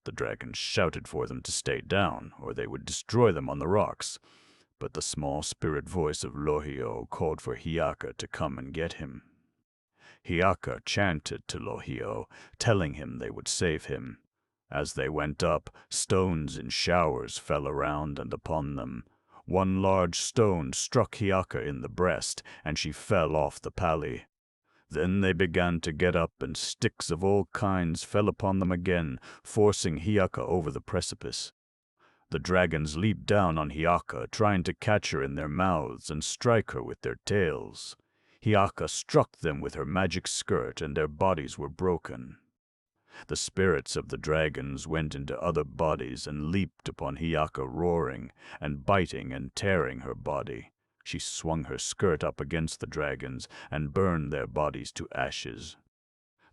The dragons shouted for them to stay down, or they would destroy them on the rocks. But the small spirit voice of Lohio called for Hiaka to come and get him. Hiaka chanted to Lohio, telling him they would save him. As they went up, stones in showers fell around and upon them. One large stone struck Hiaka in the breast, and she fell off the pali. Then they began to get up, and sticks of all kinds fell upon them again, forcing Hiaka over the precipice. The dragons leaped down on Hiaka, trying to catch her in their mouths and strike her with their tails. Hiaka struck them with her magic skirt, and their bodies were broken. The spirits of the dragons went into other bodies and leaped upon Hiaka, roaring and biting and tearing her body. She swung her skirt up against the dragons and burned their bodies to ashes.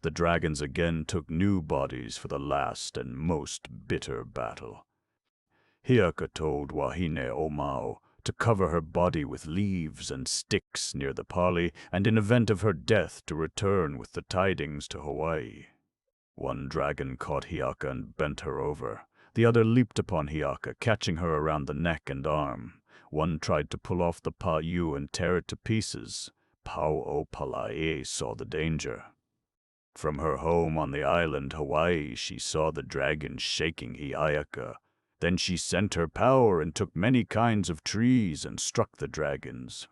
The dragons again took new bodies for the last and most bitter battle. Hiaka told Wahine Omao to cover her body with leaves and sticks near the pali, and in event of her death to return with the tidings to Hawaii. One dragon caught Hiaka and bent her over. The other leaped upon Hiaka, catching her around the neck and arm. One tried to pull off the pa'u and tear it to pieces. Pau'opalae saw the danger. From her home on the island Hawaii, she saw the dragon shaking Hiaka. Then she sent her power and took many kinds of trees and struck the dragons.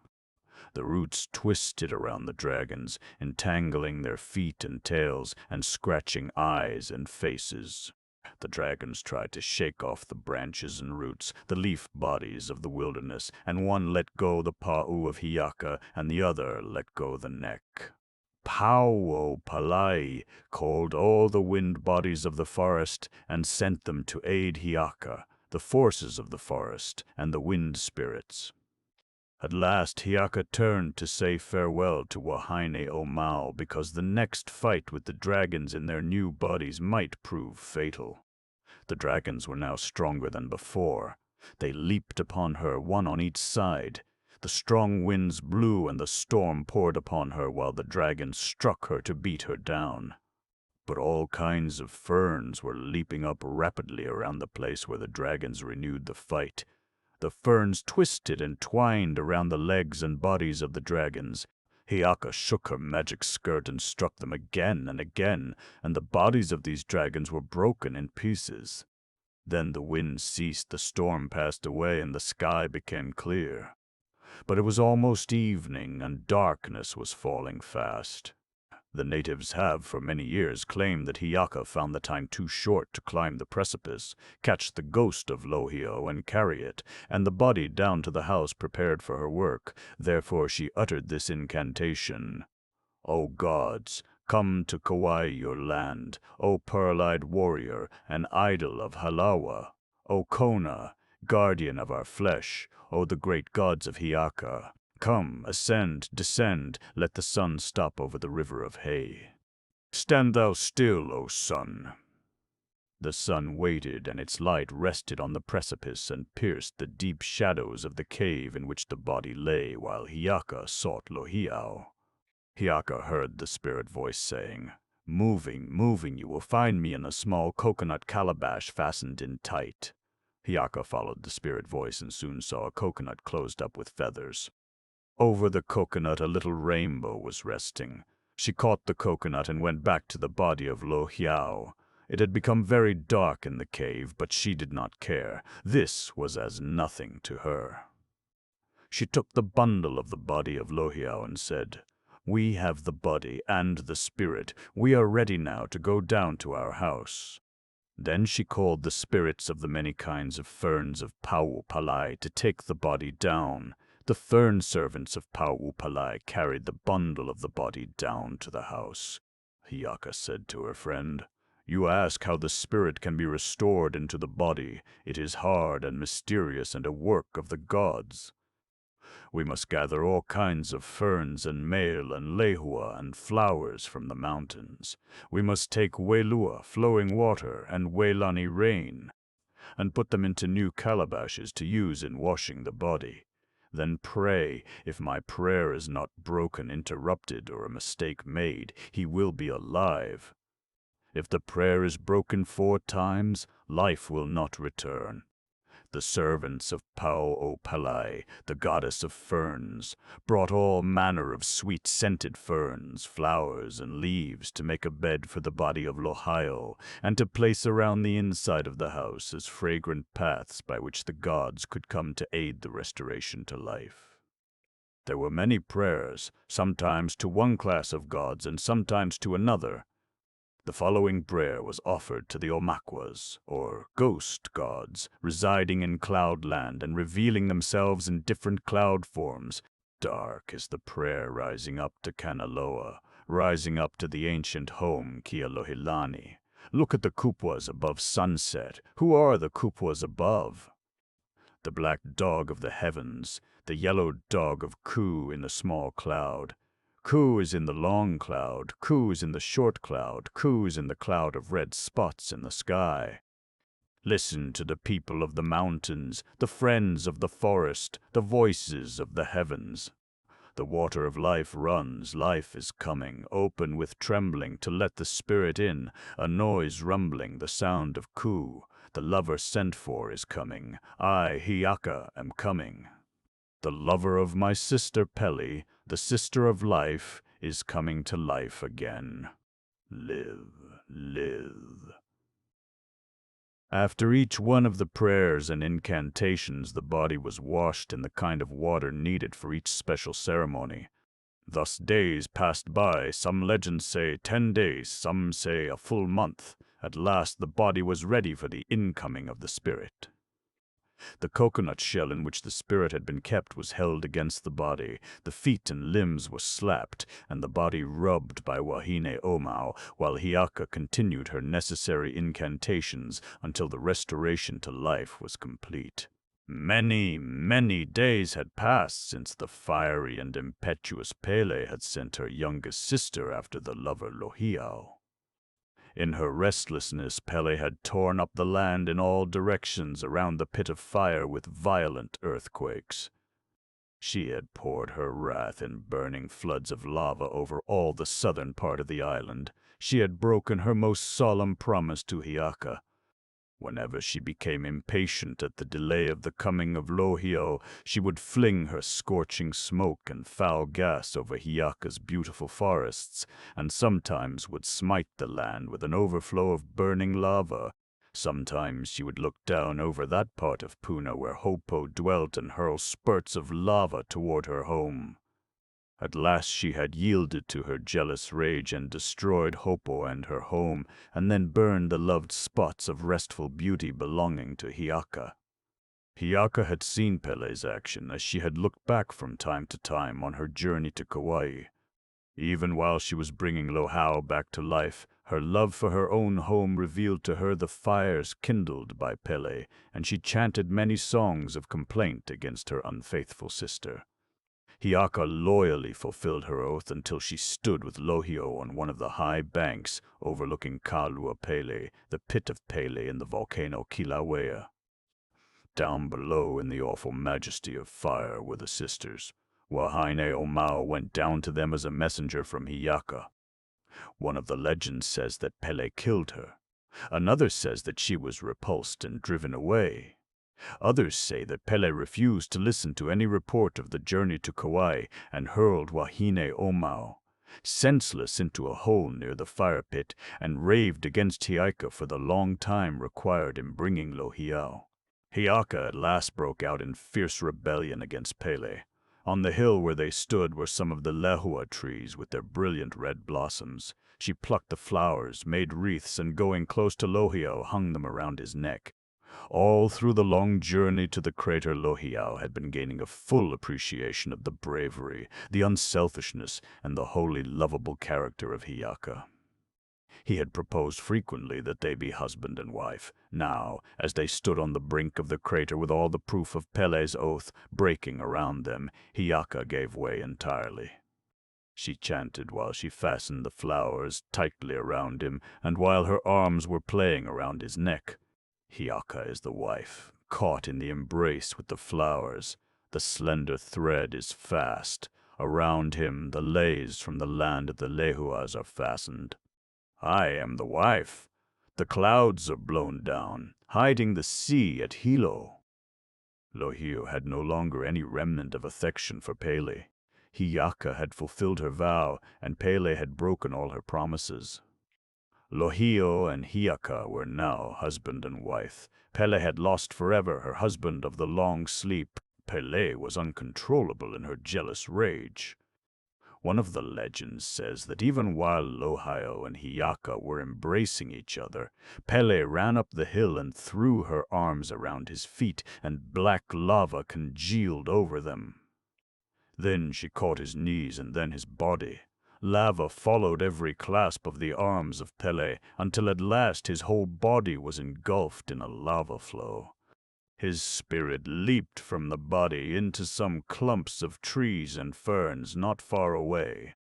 The roots twisted around the dragons, entangling their feet and tails and scratching eyes and faces. The dragons tried to shake off the branches and roots, the leaf bodies of the wilderness, and one let go the pa'u of Hiaka, and the other let go the neck. Pau'opalae called all the wind bodies of the forest and sent them to aid Hiaka, the forces of the forest, and the wind spirits. At last Hiaka turned to say farewell to Wahine Omao, because the next fight with the dragons in their new bodies might prove fatal. The dragons were now stronger than before. They leaped upon her, one on each side. The strong winds blew and the storm poured upon her, while the dragons struck her to beat her down. But all kinds of ferns were leaping up rapidly around the place where the dragons renewed the fight. The ferns twisted and twined around the legs and bodies of the dragons. Hiaka shook her magic skirt and struck them again and again, and the bodies of these dragons were broken in pieces. Then the wind ceased, the storm passed away, and the sky became clear. But it was almost evening, and darkness was falling fast. The natives have for many years claimed that Hiaka found the time too short to climb the precipice, catch the ghost of Lohio and carry it, and the body down to the house prepared for her work. Therefore she uttered this incantation: "O gods, come to Kauai your land, O pearl-eyed warrior and idol of Halawa, O Kona, guardian of our flesh, O the great gods of Hiaka. Come, ascend, descend, let the sun stop over the river of hay. Stand thou still, O sun." The sun waited, and its light rested on the precipice and pierced the deep shadows of the cave in which the body lay, while Hiaka sought Lohiau. Hiaka heard the spirit voice saying, "Moving, moving, you will find me in a small coconut calabash fastened in tight." Hiaka followed the spirit voice and soon saw a coconut closed up with feathers. Over the coconut a little rainbow was resting. She caught the coconut and went back to the body of Lohiau. It had become very dark in the cave, but she did not care. This was as nothing to her. She took the bundle of the body of Lohiau and said, "We have the body and the spirit. We are ready now to go down to our house." Then she called the spirits of the many kinds of ferns of Pau'opalae to take the body down. The fern servants of Pau'opalae carried the bundle of the body down to the house. Hiaka said to her friend, "You ask how the spirit can be restored into the body. It is hard and mysterious and a work of the gods. We must gather all kinds of ferns and mail and lehua and flowers from the mountains. We must take welua, flowing water, and welani, rain, and put them into new calabashes to use in washing the body. Then pray. If my prayer is not broken, interrupted, or a mistake made, he will be alive. If the prayer is broken 4 times, life will not return. The servants of Pauopalai, the goddess of ferns, brought all manner of sweet-scented ferns, flowers, and leaves to make a bed for the body of Lohio, and to place around the inside of the house as fragrant paths by which the gods could come to aid the restoration to life. There were many prayers, sometimes to one class of gods and sometimes to another. The following prayer was offered to the Omakwas, or ghost gods, residing in cloudland and revealing themselves in different cloud forms. Dark is the prayer rising up to Kanaloa, rising up to the ancient home Kealohilani. Look at the kupwas above sunset. Who are the kupwas above? The black dog of the heavens, the yellow dog of Ku in the small cloud. Ku is in the long cloud, Ku is in the short cloud, Ku is in the cloud of red spots in the sky. Listen to the people of the mountains, the friends of the forest, the voices of the heavens. The water of life runs, life is coming, open with trembling to let the spirit in, a noise rumbling, the sound of Ku. The lover sent for is coming, I, Hiaka, am coming. The lover of my sister Pele, the sister of life, is coming to life again. Live, live. After each one of the prayers and incantations, the body was washed in the kind of water needed for each special ceremony. Thus days passed by, some legends say 10 days, some say a full month. At last the body was ready for the incoming of the spirit. The coconut shell in which the spirit had been kept was held against the body, the feet and limbs were slapped, and the body rubbed by Wahine Omau, while Hiaka continued her necessary incantations until the restoration to life was complete. Many, many days had passed since the fiery and impetuous Pele had sent her youngest sister after the lover Lohiau. In her restlessness, Pele had torn up the land in all directions around the pit of fire with violent earthquakes. She had poured her wrath in burning floods of lava over all the southern part of the island. She had broken her most solemn promise to Hiaka. Whenever she became impatient at the delay of the coming of Lohio, she would fling her scorching smoke and foul gas over Hiaka's beautiful forests, and sometimes would smite the land with an overflow of burning lava. Sometimes she would look down over that part of Puna where Hopo dwelt and hurl spurts of lava toward her home. At last she had yielded to her jealous rage and destroyed Hopo and her home, and then burned the loved spots of restful beauty belonging to Hiaka. Hiaka had seen Pele's action as she had looked back from time to time on her journey to Kauai. Even while she was bringing Lohau back to life, her love for her own home revealed to her the fires kindled by Pele, and she chanted many songs of complaint against her unfaithful sister. Hiaka loyally fulfilled her oath until she stood with Lohio on one of the high banks overlooking Kalua Pele, the pit of Pele in the volcano Kilauea. Down below in the awful majesty of fire were the sisters. Wahine Omau went down to them as a messenger from Hiaka. One of the legends says that Pele killed her. Another says that she was repulsed and driven away. Others say that Pele refused to listen to any report of the journey to Kauai and hurled Wahine Omau senseless into a hole near the fire pit and raved against Hiaka for the long time required in bringing Lohiau. Hiaka at last broke out in fierce rebellion against Pele. On the hill where they stood were some of the lehua trees with their brilliant red blossoms. She plucked the flowers, made wreaths, and going close to Lohiau hung them around his neck. All through the long journey to the crater, Lohiau had been gaining a full appreciation of the bravery, the unselfishness, and the wholly lovable character of Hiaka. He had proposed frequently that they be husband and wife. Now, as they stood on the brink of the crater with all the proof of Pele's oath breaking around them, Hiaka gave way entirely. She chanted while she fastened the flowers tightly around him, and while her arms were playing around his neck. Hiaka is the wife, caught in the embrace with the flowers. The slender thread is fast. Around him the leis from the land of the Lehuas are fastened. I am the wife. The clouds are blown down, hiding the sea at Hilo." Lohio had no longer any remnant of affection for Pele. Hiaka had fulfilled her vow, and Pele had broken all her promises. Lohio and Hiaka were now husband and wife. Pele had lost forever her husband of the long sleep. Pele was uncontrollable in her jealous rage. One of the legends says that even while Lohio and Hiaka were embracing each other, Pele ran up the hill and threw her arms around his feet, and black lava congealed over them. Then she caught his knees and then his body. Lava followed every clasp of the arms of Pele, until at last his whole body was engulfed in a lava flow. His spirit leaped from the body into some clumps of trees and ferns not far away.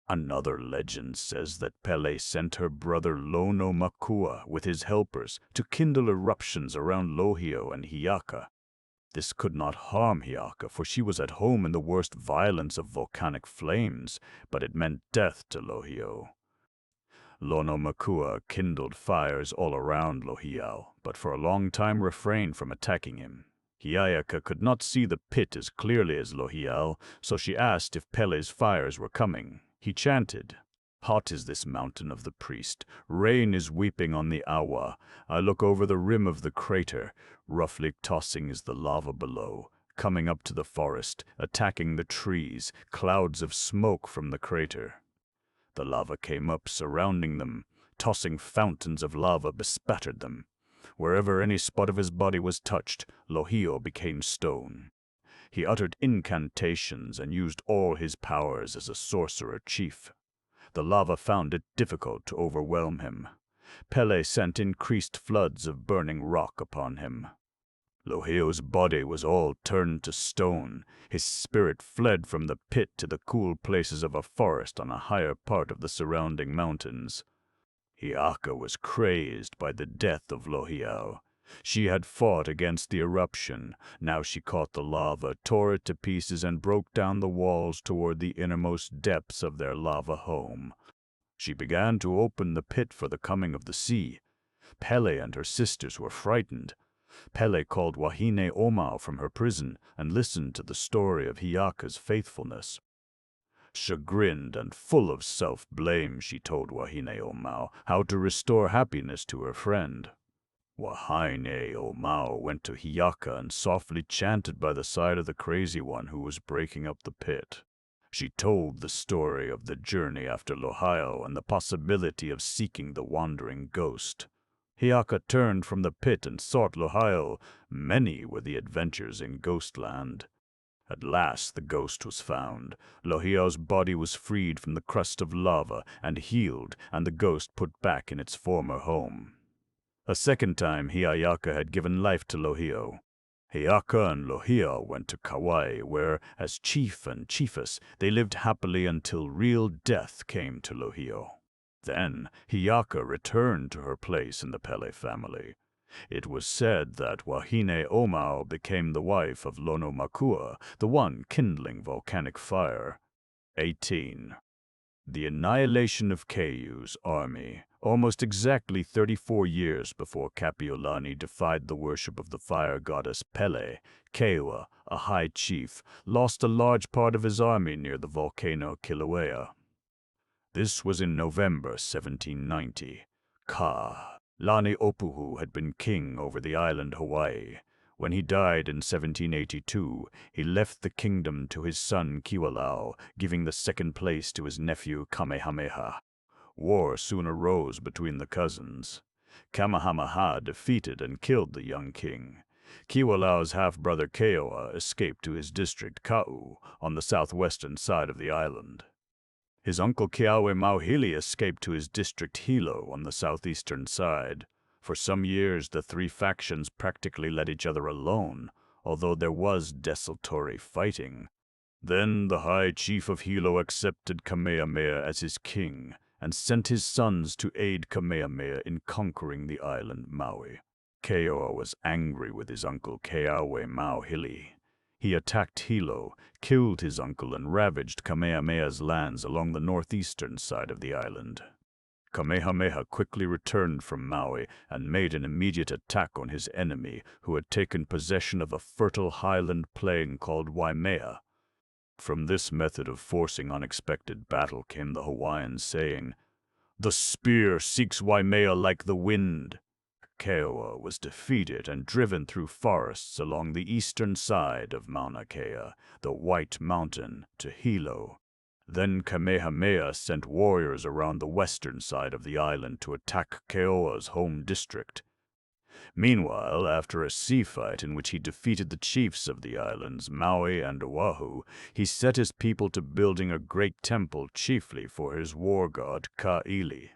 Another legend says that Pele sent her brother Lono Makua with his helpers to kindle eruptions around Lohio and Hiaka. This could not harm Hiaka, for she was at home in the worst violence of volcanic flames, but it meant death to Lohio. Lono Makua kindled fires all around Lohio, but for a long time refrained from attacking him. Hiaka could not see the pit as clearly as Lohio, so she asked if Pele's fires were coming. He chanted, "Hot is this mountain of the priest. Rain is weeping on the awa. I look over the rim of the crater. Roughly tossing is the lava below, coming up to the forest, attacking the trees, clouds of smoke from the crater." The lava came up, surrounding them. Tossing fountains of lava bespattered them. Wherever any spot of his body was touched, Lohio became stone. He uttered incantations and used all his powers as a sorcerer chief. The lava found it difficult to overwhelm him. Pele sent increased floods of burning rock upon him. Lohio's body was all turned to stone. His spirit fled from the pit to the cool places of a forest on a higher part of the surrounding mountains. Hiaka was crazed by the death of Lohio. She had fought against the eruption. Now she caught the lava, tore it to pieces, and broke down the walls toward the innermost depths of their lava home. She began to open the pit for the coming of the sea. Pele and her sisters were frightened. Pele called Wahine Omao from her prison and listened to the story of Hiaka's faithfulness. Chagrined and full of self-blame, she told Wahine Omao how to restore happiness to her friend. Wahine Omao went to Hiaka and softly chanted by the side of the crazy one who was breaking up the pit. She told the story of the journey after Lohio and the possibility of seeking the wandering ghost. Hiaka turned from the pit and sought Lohio. Many were the adventures in Ghostland. At last the ghost was found. Lohio's body was freed from the crust of lava and healed, and the ghost put back in its former home. A second time Hiaka had given life to Lohio. Hiaka and Lohio went to Kauai, where, as chief and chiefess, they lived happily until real death came to Lohio. Then Hiaka returned to her place in the Pele family. It was said that Wahine Omao became the wife of Lono Makua, the one kindling volcanic fire. 18. The annihilation of Keiu's army, almost exactly 34 years before Kapiolani defied the worship of the fire goddess Pele. Keiua, a high chief, lost a large part of his army near the volcano Kilauea. This was in November 1790. Lani Opuhu had been king over the island Hawaii. When he died in 1782, he left the kingdom to his son Kiwalau, giving the second place to his nephew Kamehameha. War soon arose between the cousins. Kamehameha defeated and killed the young king. Kiwalau's half-brother Keoa escaped to his district Kau on the southwestern side of the island. His uncle Keawe Mauhili escaped to his district Hilo on the southeastern side. For some years, the three factions practically let each other alone, although there was desultory fighting. Then the high chief of Hilo accepted Kamehameha as his king and sent his sons to aid Kamehameha in conquering the island Maui. Keoa was angry with his uncle Keawe Mauhili. He attacked Hilo, killed his uncle, and ravaged Kamehameha's lands along the northeastern side of the island. Kamehameha quickly returned from Maui and made an immediate attack on his enemy, who had taken possession of a fertile highland plain called Waimea. From this method of forcing unexpected battle came the Hawaiian saying, "The spear seeks Waimea like the wind." Keoua was defeated and driven through forests along the eastern side of Mauna Kea, the White Mountain, to Hilo. Then Kamehameha sent warriors around the western side of the island to attack Keoua's home district. Meanwhile, after a sea fight in which he defeated the chiefs of the islands, Maui and Oahu, he set his people to building a great temple chiefly for his war god Ka'ili.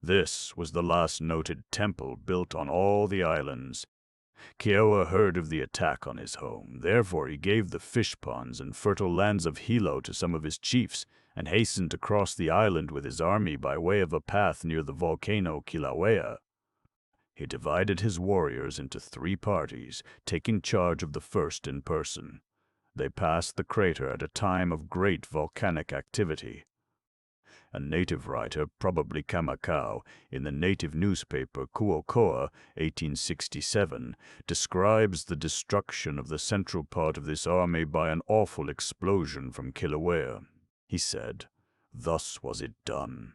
This was the last noted temple built on all the islands. Keoua heard of the attack on his home. Therefore he gave the fish ponds and fertile lands of Hilo to some of his chiefs, and hastened across the island with his army by way of a path near the volcano Kilauea. He divided his warriors into 3 parties, taking charge of the first in person. They passed the crater at a time of great volcanic activity. A native writer, probably Kamakau, in the native newspaper Kuokoa, 1867, describes the destruction of the central part of this army by an awful explosion from Kilauea. He said, "Thus was it done."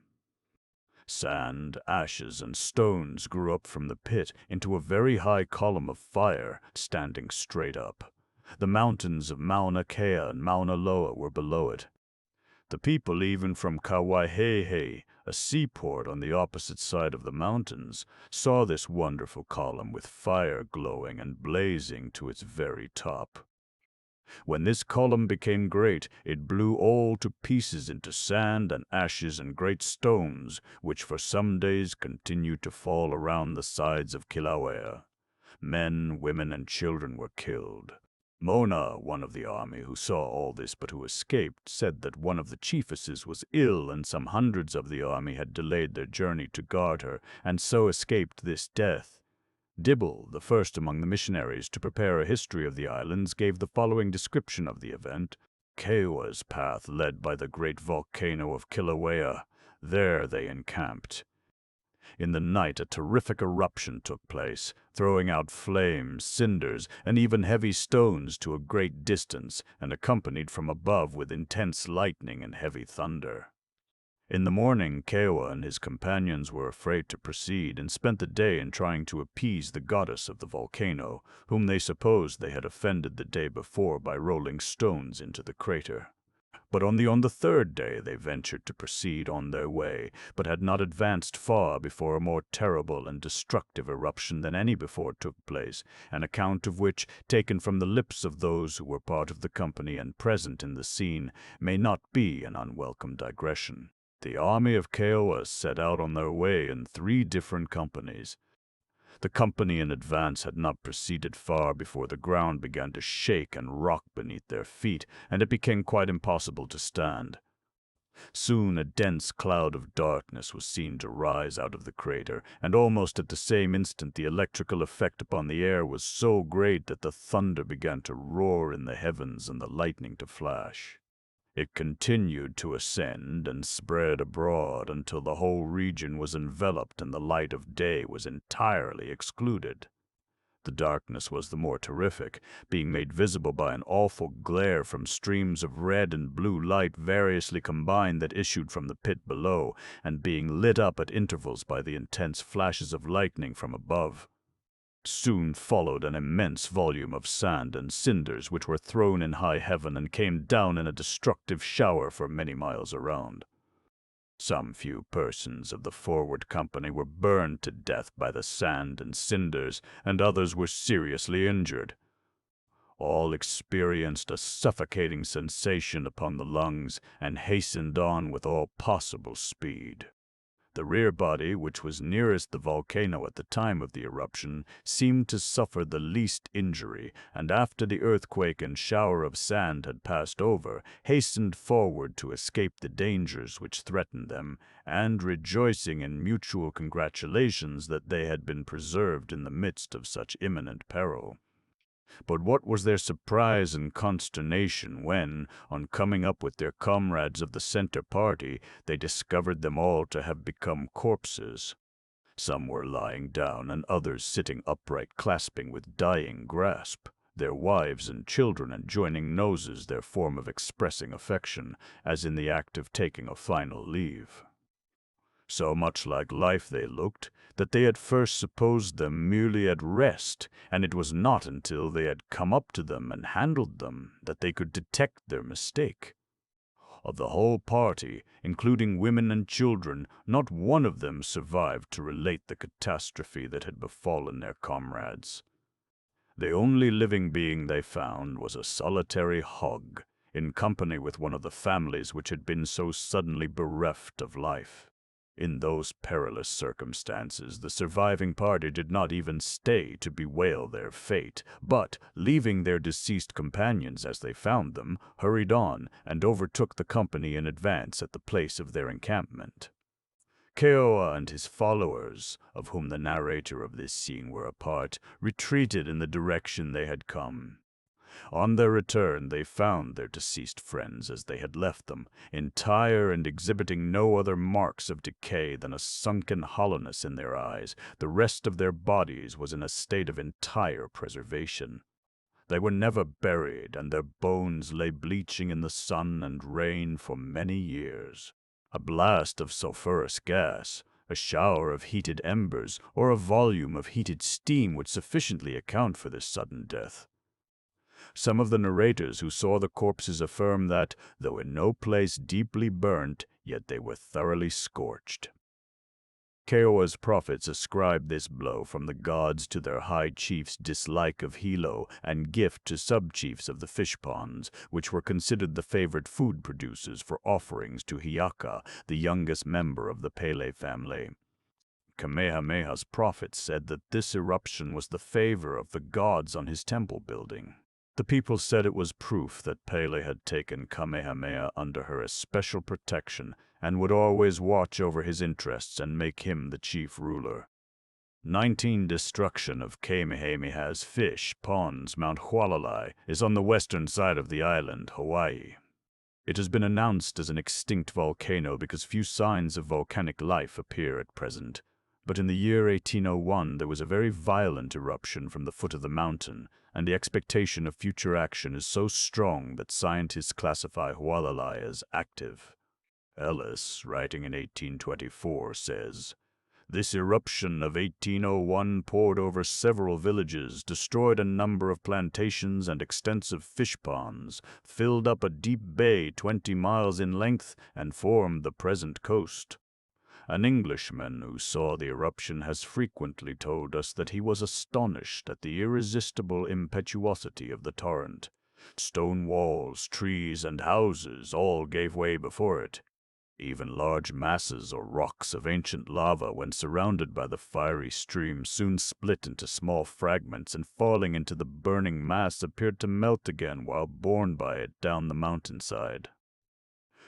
Sand, ashes, and stones grew up from the pit into a very high column of fire, standing straight up. The mountains of Mauna Kea and Mauna Loa were below it. The people, even from Kauaihehe, a seaport on the opposite side of the mountains, saw this wonderful column with fire glowing and blazing to its very top. When this column became great, it blew all to pieces into sand and ashes and great stones, which for some days continued to fall around the sides of Kilauea. Men, women, and children were killed. Mona, one of the army who saw all this but who escaped, said that one of the chiefesses was ill and some hundreds of the army had delayed their journey to guard her, and so escaped this death. Dibble, the first among the missionaries to prepare a history of the islands, gave the following description of the event. Keoua's path led by the great volcano of Kilauea. There they encamped. In the night a terrific eruption took place, throwing out flames, cinders, and even heavy stones to a great distance, and accompanied from above with intense lightning and heavy thunder. In the morning, Keoua and his companions were afraid to proceed, and spent the day in trying to appease the goddess of the volcano, whom they supposed they had offended the day before by rolling stones into the crater. But on the 3rd day they ventured to proceed on their way, but had not advanced far before a more terrible and destructive eruption than any before took place, an account of which, taken from the lips of those who were part of the company and present in the scene, may not be an unwelcome digression. The army of Keoua set out on their way in 3 different companies. The company in advance had not proceeded far before the ground began to shake and rock beneath their feet, and it became quite impossible to stand. Soon a dense cloud of darkness was seen to rise out of the crater, and almost at the same instant the electrical effect upon the air was so great that the thunder began to roar in the heavens and the lightning to flash. It continued to ascend and spread abroad until the whole region was enveloped and the light of day was entirely excluded. The darkness was the more terrific, being made visible by an awful glare from streams of red and blue light variously combined that issued from the pit below, and being lit up at intervals by the intense flashes of lightning from above. Soon followed an immense volume of sand and cinders which were thrown in high heaven and came down in a destructive shower for many miles around. Some few persons of the forward company were burned to death by the sand and cinders, and others were seriously injured. All experienced a suffocating sensation upon the lungs and hastened on with all possible speed. The rear body, which was nearest the volcano at the time of the eruption, seemed to suffer the least injury, and after the earthquake and shower of sand had passed over, hastened forward to escape the dangers which threatened them, and rejoicing in mutual congratulations that they had been preserved in the midst of such imminent peril. But what was their surprise and consternation when, on coming up with their comrades of the center party, they discovered them all to have become corpses. Some were lying down and others sitting upright, clasping with dying grasp, their wives and children enjoining noses, their form of expressing affection, as in the act of taking a final leave. So much like life they looked, that they at first supposed them merely at rest, and it was not until they had come up to them and handled them that they could detect their mistake. Of the whole party, including women and children, not one of them survived to relate the catastrophe that had befallen their comrades. The only living being they found was a solitary hog, in company with one of the families which had been so suddenly bereft of life. In those perilous circumstances, the surviving party did not even stay to bewail their fate, but, leaving their deceased companions as they found them, hurried on and overtook the company in advance at the place of their encampment. Keoa and his followers, of whom the narrator of this scene were a part, retreated in the direction they had come. On their return, they found their deceased friends as they had left them, entire and exhibiting no other marks of decay than a sunken hollowness in their eyes. The rest of their bodies was in a state of entire preservation. They were never buried, and their bones lay bleaching in the sun and rain for many years. A blast of sulphurous gas, a shower of heated embers, or a volume of heated steam would sufficiently account for this sudden death. Some of the narrators who saw the corpses affirm that, though in no place deeply burnt, yet they were thoroughly scorched. Keoa's prophets ascribed this blow from the gods to their high chief's dislike of Hilo and gift to sub-chiefs of the fish ponds, which were considered the favored food producers for offerings to Hiaka, the youngest member of the Pele family. Kamehameha's prophets said that this eruption was the favor of the gods on his temple building. The people said it was proof that Pele had taken Kamehameha under her especial protection and would always watch over his interests and make him the chief ruler. 19 Destruction of Kamehameha's fish ponds, Mount Hualalai, is on the western side of the island, Hawaii. It has been announced as an extinct volcano because few signs of volcanic life appear at present. But in the year 1801 there was a very violent eruption from the foot of the mountain, and the expectation of future action is so strong that scientists classify Hualalai as active. Ellis, writing in 1824, says, "This eruption of 1801 poured over several villages, destroyed a number of plantations and extensive fish ponds, filled up a deep bay 20 miles in length, and formed the present coast. An Englishman who saw the eruption has frequently told us that he was astonished at the irresistible impetuosity of the torrent. Stone walls, trees, and houses all gave way before it. Even large masses or rocks of ancient lava, when surrounded by the fiery stream, soon split into small fragments, and falling into the burning mass appeared to melt again while borne by it down the mountainside.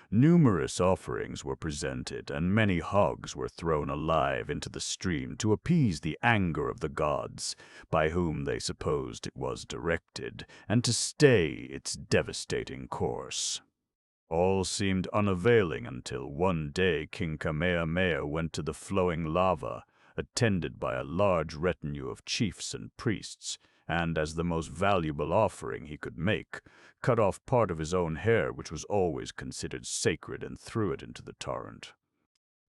Numerous offerings were presented, and many hogs were thrown alive into the stream to appease the anger of the gods, by whom they supposed it was directed, and to stay its devastating course. All seemed unavailing until one day King Kamehameha went to the flowing lava, attended by a large retinue of chiefs and priests, and, as the most valuable offering he could make, cut off part of his own hair, which was always considered sacred, and threw it into the torrent.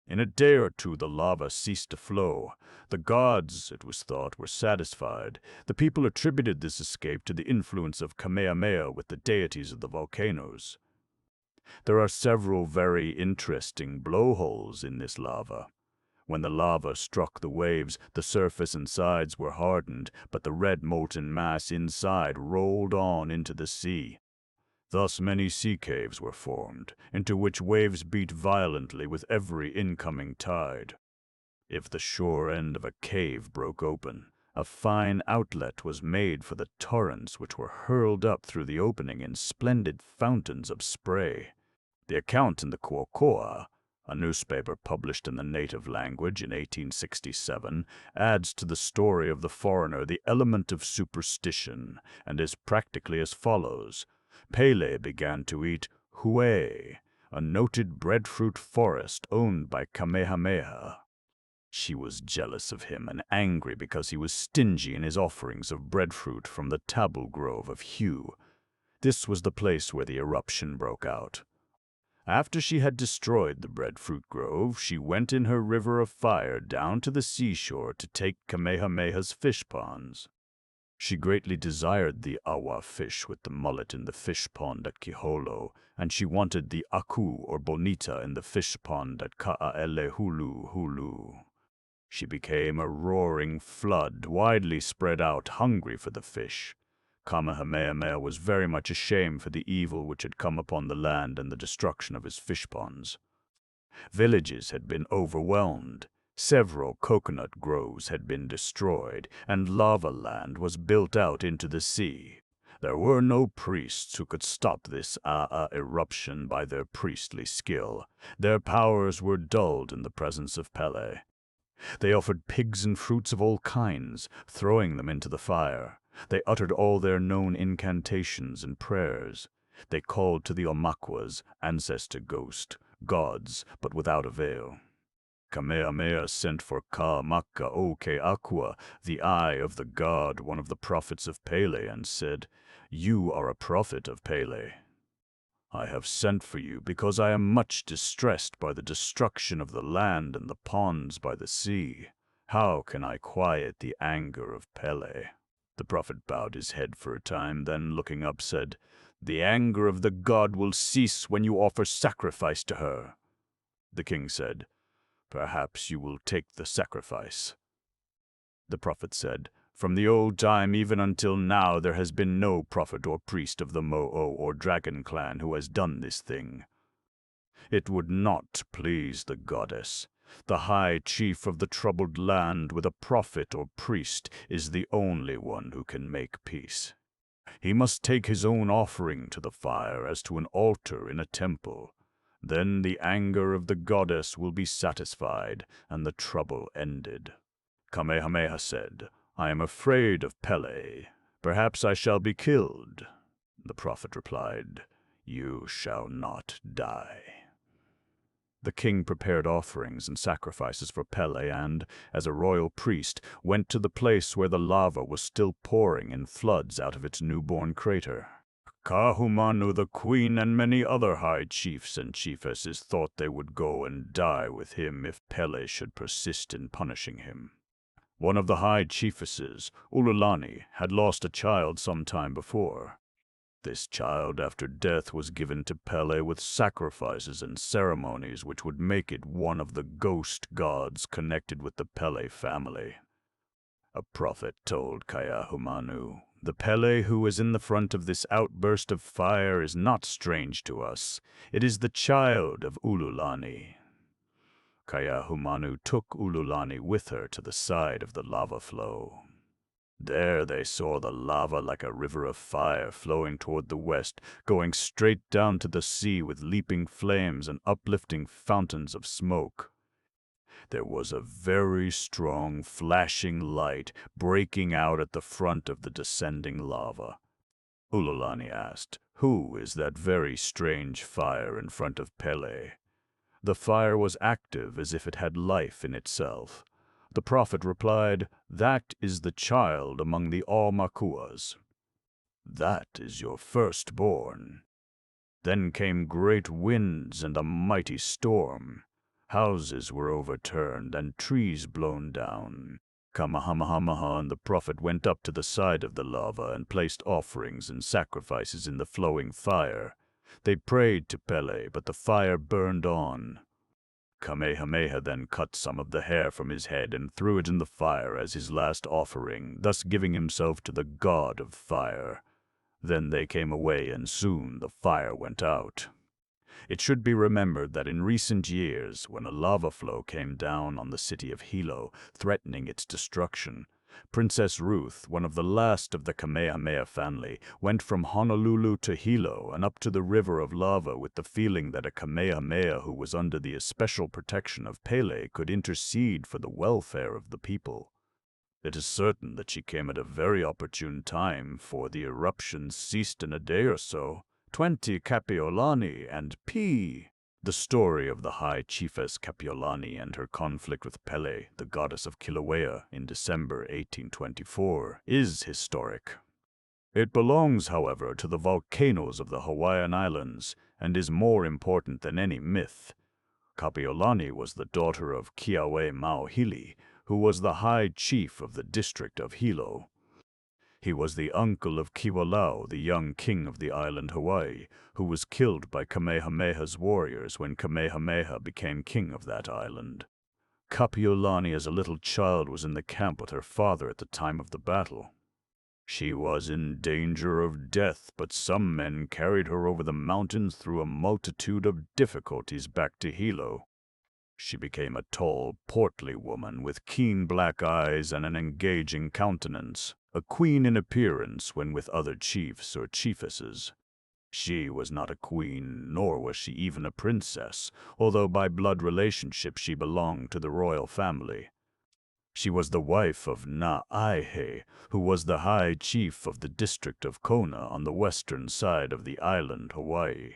In a day or two the lava ceased to flow. The gods, it was thought, were satisfied. The people attributed this escape to the influence of Kamehameha with the deities of the volcanoes. There are several very interesting blowholes in this lava. When the lava struck the waves, the surface and sides were hardened, but the red molten mass inside rolled on into the sea. Thus many sea caves were formed, into which waves beat violently with every incoming tide. If the shore end of a cave broke open, a fine outlet was made for the torrents which were hurled up through the opening in splendid fountains of spray. The account in the Kuokoa, a newspaper published in the native language in 1867, adds to the story of the foreigner the element of superstition, and is practically as follows. Pele began to eat hué, a noted breadfruit forest owned by Kamehameha. She was jealous of him and angry because he was stingy in his offerings of breadfruit from the taboo grove of Hu. This was the place where the eruption broke out. After she had destroyed the breadfruit grove, she went in her river of fire down to the seashore to take Kamehameha's fish ponds. She greatly desired the awa fish with the mullet in the fish pond at Kiholo, and she wanted the aku or bonita in the fish pond at Ka'aelehulu. She became a roaring flood, widely spread out, hungry for the fish. Kamehameha was very much ashamed for the evil which had come upon the land and the destruction of his fish ponds. Villages had been overwhelmed. Several coconut groves had been destroyed, and lava land was built out into the sea. There were no priests who could stop this eruption by their priestly skill. Their powers were dulled in the presence of Pele. They offered pigs and fruits of all kinds, throwing them into the fire. They uttered all their known incantations and prayers. They called to the Omakwas, ancestor ghost, gods, but without avail. Kamehameha sent for Ka'amaka o Ke'akua, the eye of the god, one of the prophets of Pele, and said, "You are a prophet of Pele. I have sent for you because I am much distressed by the destruction of the land and the ponds by the sea. How can I quiet the anger of Pele?" The prophet bowed his head for a time, then looking up said, "The anger of the god will cease when you offer sacrifice to her." The king said, "Perhaps you will take the sacrifice." The prophet said, "From the old time even until now there has been no prophet or priest of the Mo'o or dragon clan who has done this thing. It would not please the goddess. The high chief of the troubled land with a prophet or priest is the only one who can make peace. He must take his own offering to the fire as to an altar in a temple. Then the anger of the goddess will be satisfied and the trouble ended." Kamehameha said, "I am afraid of Pele. Perhaps I shall be killed." The prophet replied, "You shall not die." The king prepared offerings and sacrifices for Pele and, as a royal priest, went to the place where the lava was still pouring in floods out of its newborn crater. Kahumanu the queen and many other high chiefs and chiefesses thought they would go and die with him if Pele should persist in punishing him. One of the high chiefesses, Ululani, had lost a child some time before. This child after death was given to Pele with sacrifices and ceremonies which would make it one of the ghost gods connected with the Pele family. A prophet told Kayahumanu, "The Pele who is in the front of this outburst of fire is not strange to us. It is the child of Ululani." Kayahumanu took Ululani with her to the side of the lava flow. There they saw the lava like a river of fire flowing toward the west, going straight down to the sea with leaping flames and uplifting fountains of smoke. There was a very strong flashing light breaking out at the front of the descending lava. Ululani asked, "Who is that very strange fire in front of Pele?" The fire was active as if it had life in itself. The prophet replied, "That is the child among the Aumakuas. That is your firstborn." Then came great winds and a mighty storm. Houses were overturned and trees blown down. Kamehameha and the prophet went up to the side of the lava and placed offerings and sacrifices in the flowing fire. They prayed to Pele, but the fire burned on. Kamehameha then cut some of the hair from his head and threw it in the fire as his last offering, thus giving himself to the god of fire. Then they came away and soon the fire went out. It should be remembered that in recent years, when a lava flow came down on the city of Hilo, threatening its destruction, Princess Ruth, one of the last of the Kamehameha family, went from Honolulu to Hilo and up to the River of Lava with the feeling that a Kamehameha who was under the especial protection of Pele could intercede for the welfare of the people. It is certain that she came at a very opportune time, for the eruptions ceased in a day or so. 20 Kapiolani and P. The story of the High Chiefess Kapiolani and her conflict with Pele, the goddess of Kilauea, in December 1824, is historic. It belongs, however, to the volcanoes of the Hawaiian Islands, and is more important than any myth. Kapiolani was the daughter of Kiawe Mauhili, who was the high chief of the district of Hilo. He was the uncle of Kiwalau, the young king of the island Hawaii, who was killed by Kamehameha's warriors when Kamehameha became king of that island. Kapiolani as a little child was in the camp with her father at the time of the battle. She was in danger of death, but some men carried her over the mountains through a multitude of difficulties back to Hilo. She became a tall, portly woman with keen black eyes and an engaging countenance, a queen in appearance when with other chiefs or chiefesses. She was not a queen, nor was she even a princess, although by blood relationship she belonged to the royal family. She was the wife of Na'aihe, who was the high chief of the district of Kona on the western side of the island Hawaii.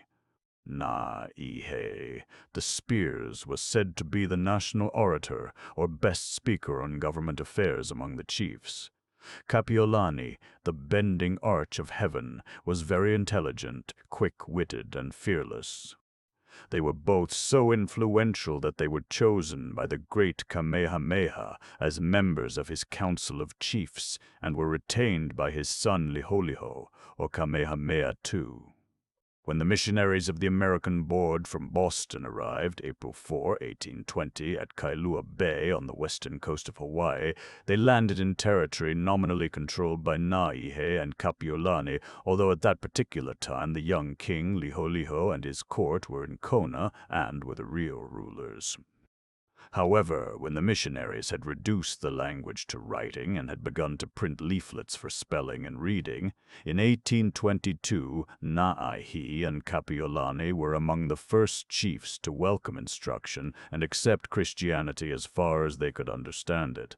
Na'aihe, the Spears, was said to be the national orator or best speaker on government affairs among the chiefs. Kapiolani, the bending arch of heaven, was very intelligent, quick-witted, and fearless. They were both so influential that they were chosen by the great Kamehameha as members of his council of chiefs and were retained by his son Liholiho, or Kamehameha II. When the missionaries of the American Board from Boston arrived, April 4, 1820, at Kailua Bay on the western coast of Hawaii, they landed in territory nominally controlled by Na'aihe and Kapiolani, although at that particular time the young king, Liholiho, and his court were in Kona and were the real rulers. However, when the missionaries had reduced the language to writing and had begun to print leaflets for spelling and reading, in 1822 Na'aihe and Kapiolani were among the first chiefs to welcome instruction and accept Christianity as far as they could understand it.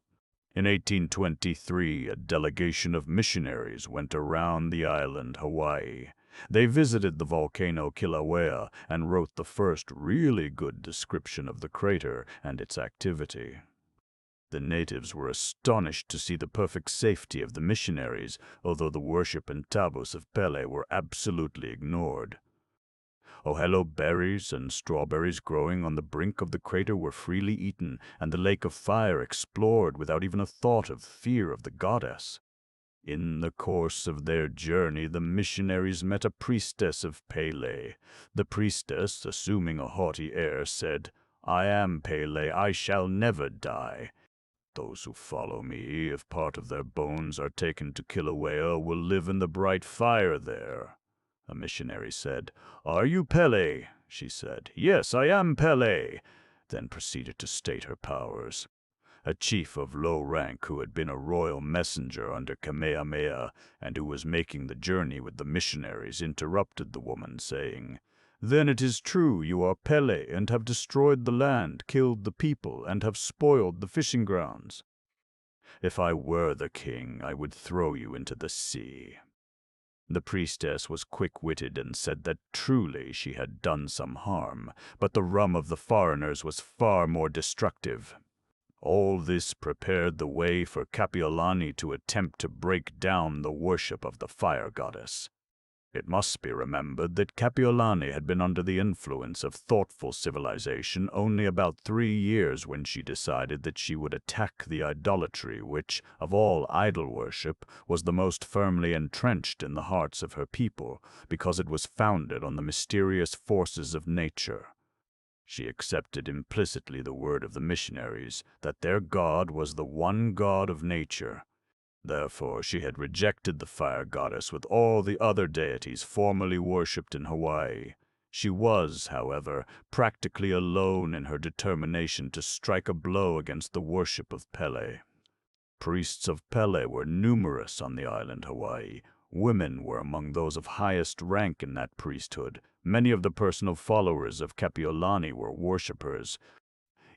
In 1823, a delegation of missionaries went around the island Hawaii. They visited the volcano Kilauea and wrote the first really good description of the crater and its activity. The natives were astonished to see the perfect safety of the missionaries, although the worship and tabus of Pele were absolutely ignored. Ohelo berries and strawberries growing on the brink of the crater were freely eaten, and the lake of fire explored without even a thought of fear of the goddess. In the course of their journey, the missionaries met a priestess of Pele. The priestess, assuming a haughty air, said, "I am Pele, I shall never die. Those who follow me, if part of their bones are taken to Kilauea, will live in the bright fire there." A missionary said, "Are you Pele?" She said, "Yes, I am Pele," then proceeded to state her powers. A chief of low rank who had been a royal messenger under Kamehameha and who was making the journey with the missionaries interrupted the woman, saying, "Then it is true you are Pele and have destroyed the land, killed the people, and have spoiled the fishing grounds. If I were the king, I would throw you into the sea." The priestess was quick-witted and said that truly she had done some harm, but the rum of the foreigners was far more destructive. All this prepared the way for Kapiolani to attempt to break down the worship of the fire goddess. It must be remembered that Kapiolani had been under the influence of thoughtful civilization only about 3 years when she decided that she would attack the idolatry which, of all idol worship, was the most firmly entrenched in the hearts of her people, because it was founded on the mysterious forces of nature. She accepted implicitly the word of the missionaries that their God was the one God of nature. Therefore, she had rejected the fire goddess with all the other deities formerly worshipped in Hawaii. She was, however, practically alone in her determination to strike a blow against the worship of Pele. priests of Pele were numerous on the island Hawaii. Women were among those of highest rank in that priesthood. Many of the personal followers of Kapiolani were worshippers.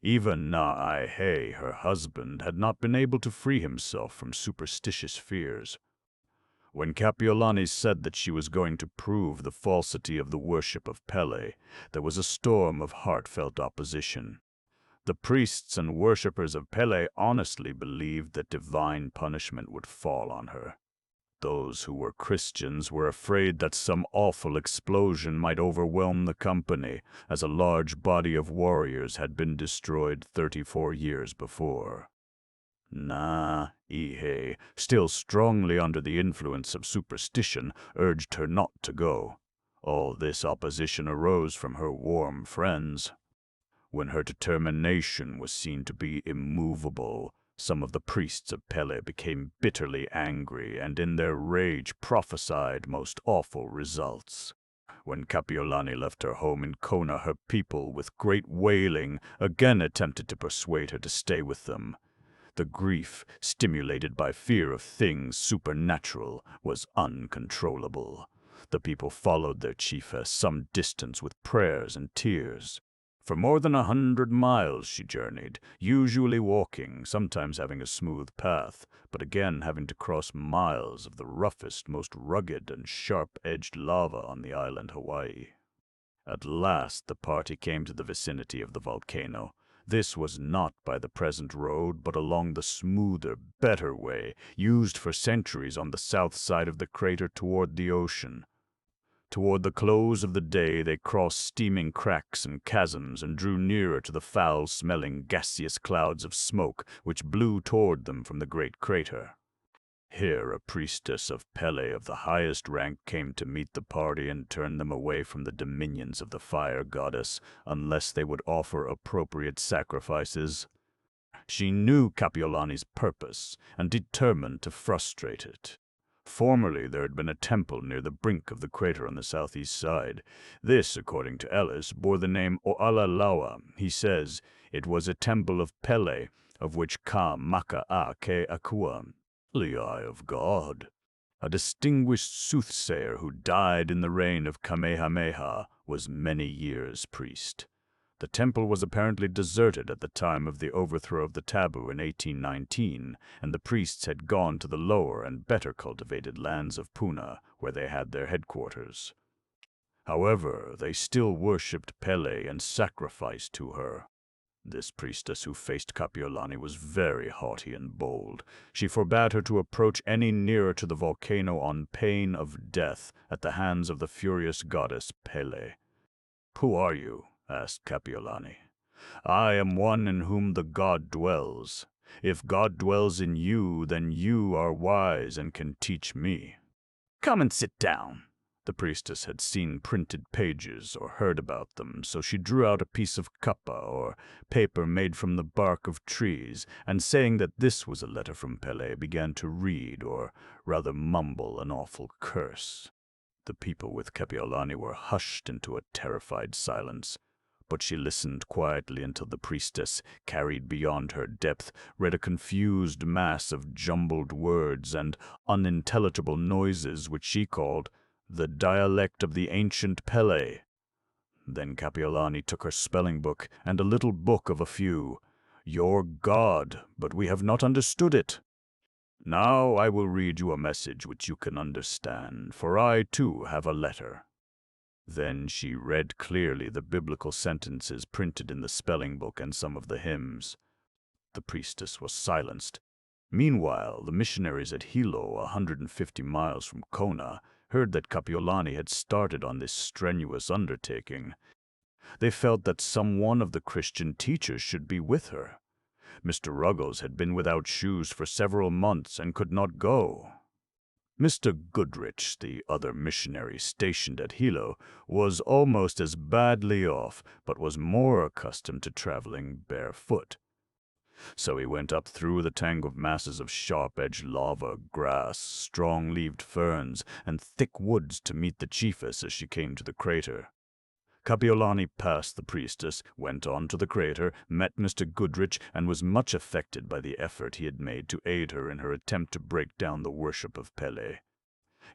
Even Na'aihe, her husband, had not been able to free himself from superstitious fears. When Kapiolani said that she was going to prove the falsity of the worship of Pele, there was a storm of heartfelt opposition. The priests and worshippers of Pele honestly believed that divine punishment would fall on her. Those who were Christians were afraid that some awful explosion might overwhelm the company, as a large body of warriors had been destroyed 34 years before. Na'aihe, still strongly under the influence of superstition, urged her not to go. All this opposition arose from her warm friends. When her determination was seen to be immovable, some of the priests of Pele became bitterly angry and in their rage prophesied most awful results. When Kapiolani left her home in Kona, her people, with great wailing, again attempted to persuade her to stay with them. The grief, stimulated by fear of things supernatural, was uncontrollable. The people followed their chiefess some distance with prayers and tears. For more than 100 miles she journeyed, usually walking, sometimes having a smooth path, but again having to cross miles of the roughest, most rugged and sharp-edged lava on the island Hawaii. At last the party came to the vicinity of the volcano. This was not by the present road, but along the smoother, better way, used for centuries on the south side of the crater toward the ocean. Toward the close of the day they crossed steaming cracks and chasms and drew nearer to the foul-smelling gaseous clouds of smoke which blew toward them from the great crater. Here a priestess of Pele of the highest rank came to meet the party and turn them away from the dominions of the fire goddess unless they would offer appropriate sacrifices. She knew Kapiolani's purpose and determined to frustrate it. Formerly there had been a temple near the brink of the crater on the southeast side. This, according to Ellis, bore the name O'Alalaua. He says it was a temple of Pele, of which Ka Maka'a Ke Akua, the Eye of God, a distinguished soothsayer who died in the reign of Kamehameha, was many years priest. The temple was apparently deserted at the time of the overthrow of the taboo in 1819, and the priests had gone to the lower and better cultivated lands of Puna, where they had their headquarters. However, they still worshipped Pele and sacrificed to her. This priestess who faced Kapiolani was very haughty and bold. She forbade her to approach any nearer to the volcano on pain of death at the hands of the furious goddess Pele. "Who are you?" asked Kapiolani. "I am one in whom the God dwells. If God dwells in you, then you are wise and can teach me." "Come and sit down." The priestess had seen printed pages or heard about them, so she drew out a piece of kapa, or paper made from the bark of trees, and saying that this was a letter from Pele, began to read, or rather mumble, an awful curse. The people with Kapiolani were hushed into a terrified silence, but she listened quietly until the priestess, carried beyond her depth, read a confused mass of jumbled words and unintelligible noises which she called the dialect of the ancient Pele. Then Kapiolani took her spelling book and a little book of a few. "Your God, but we have not understood it. Now I will read you a message which you can understand, for I too have a letter." Then she read clearly the biblical sentences printed in the spelling book and some of the hymns. The priestess was silenced. Meanwhile, the missionaries at Hilo, 150 miles from Kona, heard that Kapiolani had started on this strenuous undertaking. They felt that some one of the Christian teachers should be with her. Mr. Ruggles had been without shoes for several months and could not go. Mr. Goodrich, the other missionary stationed at Hilo, was almost as badly off, but was more accustomed to traveling barefoot. So he went up through the tangled masses of sharp-edged lava, grass, strong-leaved ferns, and thick woods to meet the chiefess as she came to the crater. Kapiolani passed the priestess, went on to the crater, met Mr. Goodrich, and was much affected by the effort he had made to aid her in her attempt to break down the worship of Pele.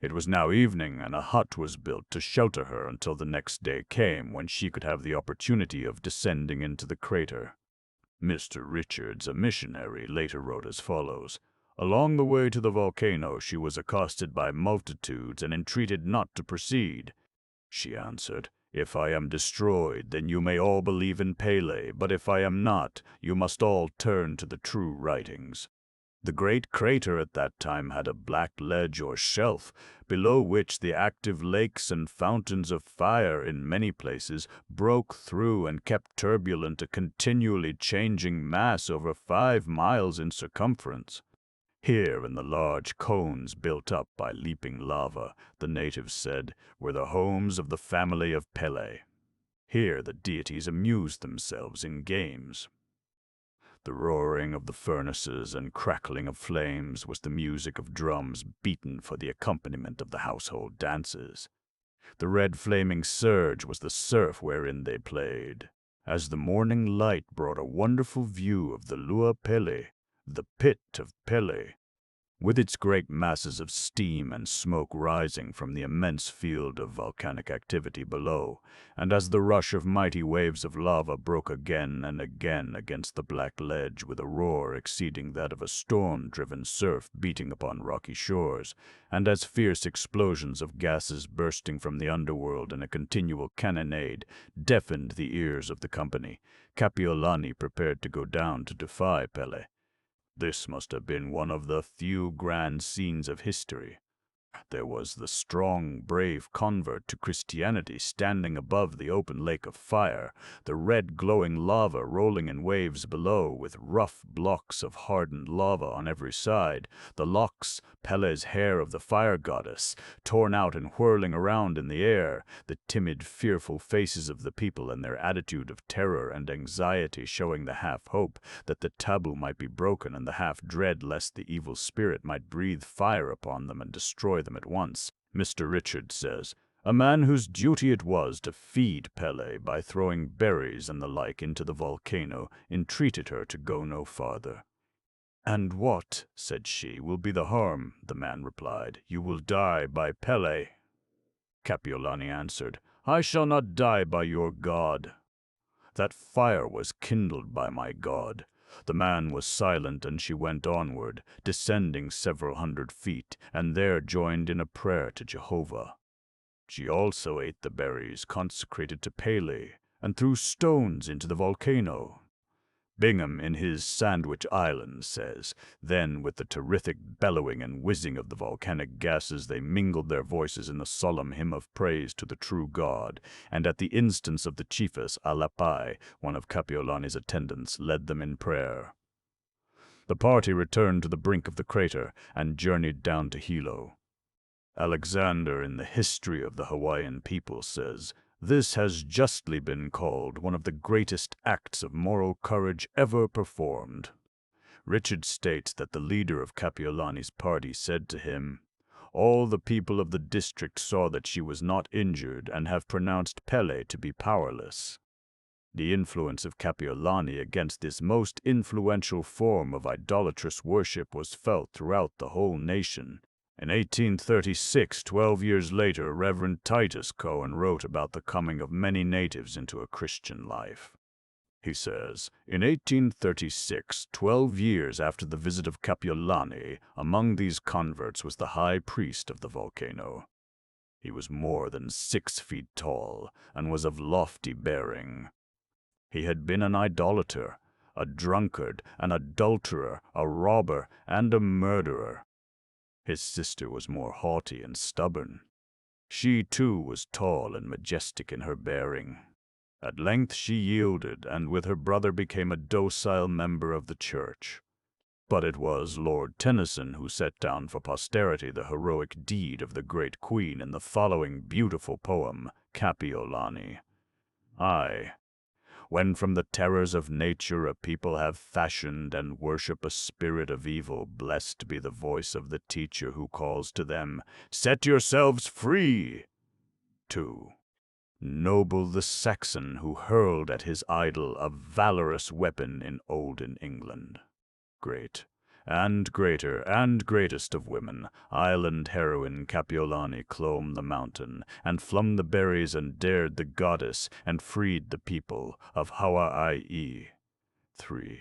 It was now evening, and a hut was built to shelter her until the next day came, when she could have the opportunity of descending into the crater. Mr. Richards, a missionary, later wrote as follows: "Along the way to the volcano she was accosted by multitudes and entreated not to proceed. She answered, 'If I am destroyed, then you may all believe in Pele, but if I am not, you must all turn to the true writings.' The great crater at that time had a black ledge or shelf, below which the active lakes and fountains of fire in many places broke through and kept turbulent a continually changing mass over 5 miles in circumference. Here, in the large cones built up by leaping lava, the natives said, were the homes of the family of Pele. Here the deities amused themselves in games. The roaring of the furnaces and crackling of flames was the music of drums beaten for the accompaniment of the household dances. The red flaming surge was the surf wherein they played. As the morning light brought a wonderful view of the Lua Pele, the pit of Pele, with its great masses of steam and smoke rising from the immense field of volcanic activity below, and as the rush of mighty waves of lava broke again and again against the black ledge with a roar exceeding that of a storm-driven surf beating upon rocky shores, and as fierce explosions of gases bursting from the underworld in a continual cannonade deafened the ears of the company, Kapiolani prepared to go down to defy Pele. This must have been one of the few grand scenes of history. There was the strong, brave convert to Christianity standing above the open lake of fire, the red glowing lava rolling in waves below, with rough blocks of hardened lava on every side, the locks, Pele's hair of the fire goddess, torn out and whirling around in the air, the timid, fearful faces of the people and their attitude of terror and anxiety showing the half-hope that the taboo might be broken and the half-dread lest the evil spirit might breathe fire upon them and destroy them at once. Mr. Richards says, "A man whose duty it was to feed Pele by throwing berries and the like into the volcano entreated her to go no farther. 'And what,' said she, 'will be the harm?' The man replied, 'You will die by Pele.' Kapiolani answered, 'I shall not die by your god.' That fire was kindled by my god. The man was silent, and she went onward, descending several hundred feet, and there joined in a prayer to Jehovah. She also ate the berries consecrated to Pele, and threw stones into the volcano. Bingham, in his Sandwich Islands, says, "Then with the terrific bellowing and whizzing of the volcanic gases they mingled their voices in a solemn hymn of praise to the true God, and at the instance of the chiefess Alapai, one of Kapiolani's attendants, led them in prayer." The party returned to the brink of the crater and journeyed down to Hilo. Alexander, in the History of the Hawaiian People, says, "This has justly been called one of the greatest acts of moral courage ever performed." Richard states that the leader of Kapiolani's party said to him, "All the people of the district saw that she was not injured and have pronounced Pele to be powerless." The influence of Kapiolani against this most influential form of idolatrous worship was felt throughout the whole nation. In 1836, 12 years later, Reverend Titus Cohen wrote about the coming of many natives into a Christian life. He says, "In 1836, 12 years after the visit of Kapiolani, among these converts was the high priest of the volcano. He was more than 6 feet tall, and was of lofty bearing. He had been an idolater, a drunkard, an adulterer, a robber, and a murderer. His sister was more haughty and stubborn. She, too, was tall and majestic in her bearing. At length she yielded, and with her brother became a docile member of the church. But it was Lord Tennyson who set down for posterity the heroic deed of the great queen in the following beautiful poem, Kapiolani. I, when from the terrors of nature a people have fashioned and worship a spirit of evil, blessed be the voice of the teacher who calls to them, 'Set yourselves free!' 2. Noble the Saxon who hurled at his idol a valorous weapon in olden England. Great, and greater, and greatest of women, island heroine Kapiolani clomb the mountain, and flung the berries and dared the goddess, and freed the people of Hawaii. 3.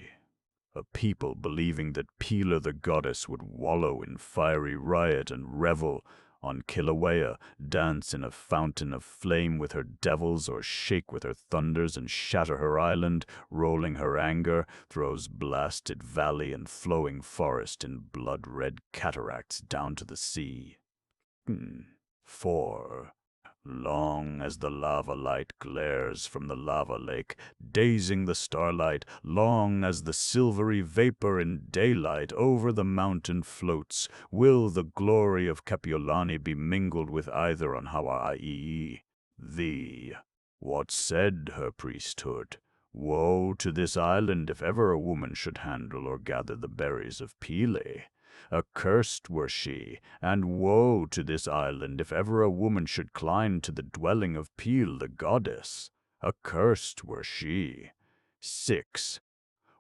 A people believing that Pila the goddess would wallow in fiery riot and revel on Kilauea, dance in a fountain of flame with her devils, or shake with her thunders and shatter her island, rolling her anger, throws blasted valley and flowing forest in blood-red cataracts down to the sea. 4. Long as the lava light glares from the lava lake, dazing the starlight, long as the silvery vapor in daylight over the mountain floats, will the glory of Kapiolani be mingled with either on Hawaii. What said her priesthood? Woe to this island if ever a woman should handle or gather the berries of Pele. Accursed were she, and woe to this island if ever a woman should climb to the dwelling of Pele the goddess. Accursed were she. 6.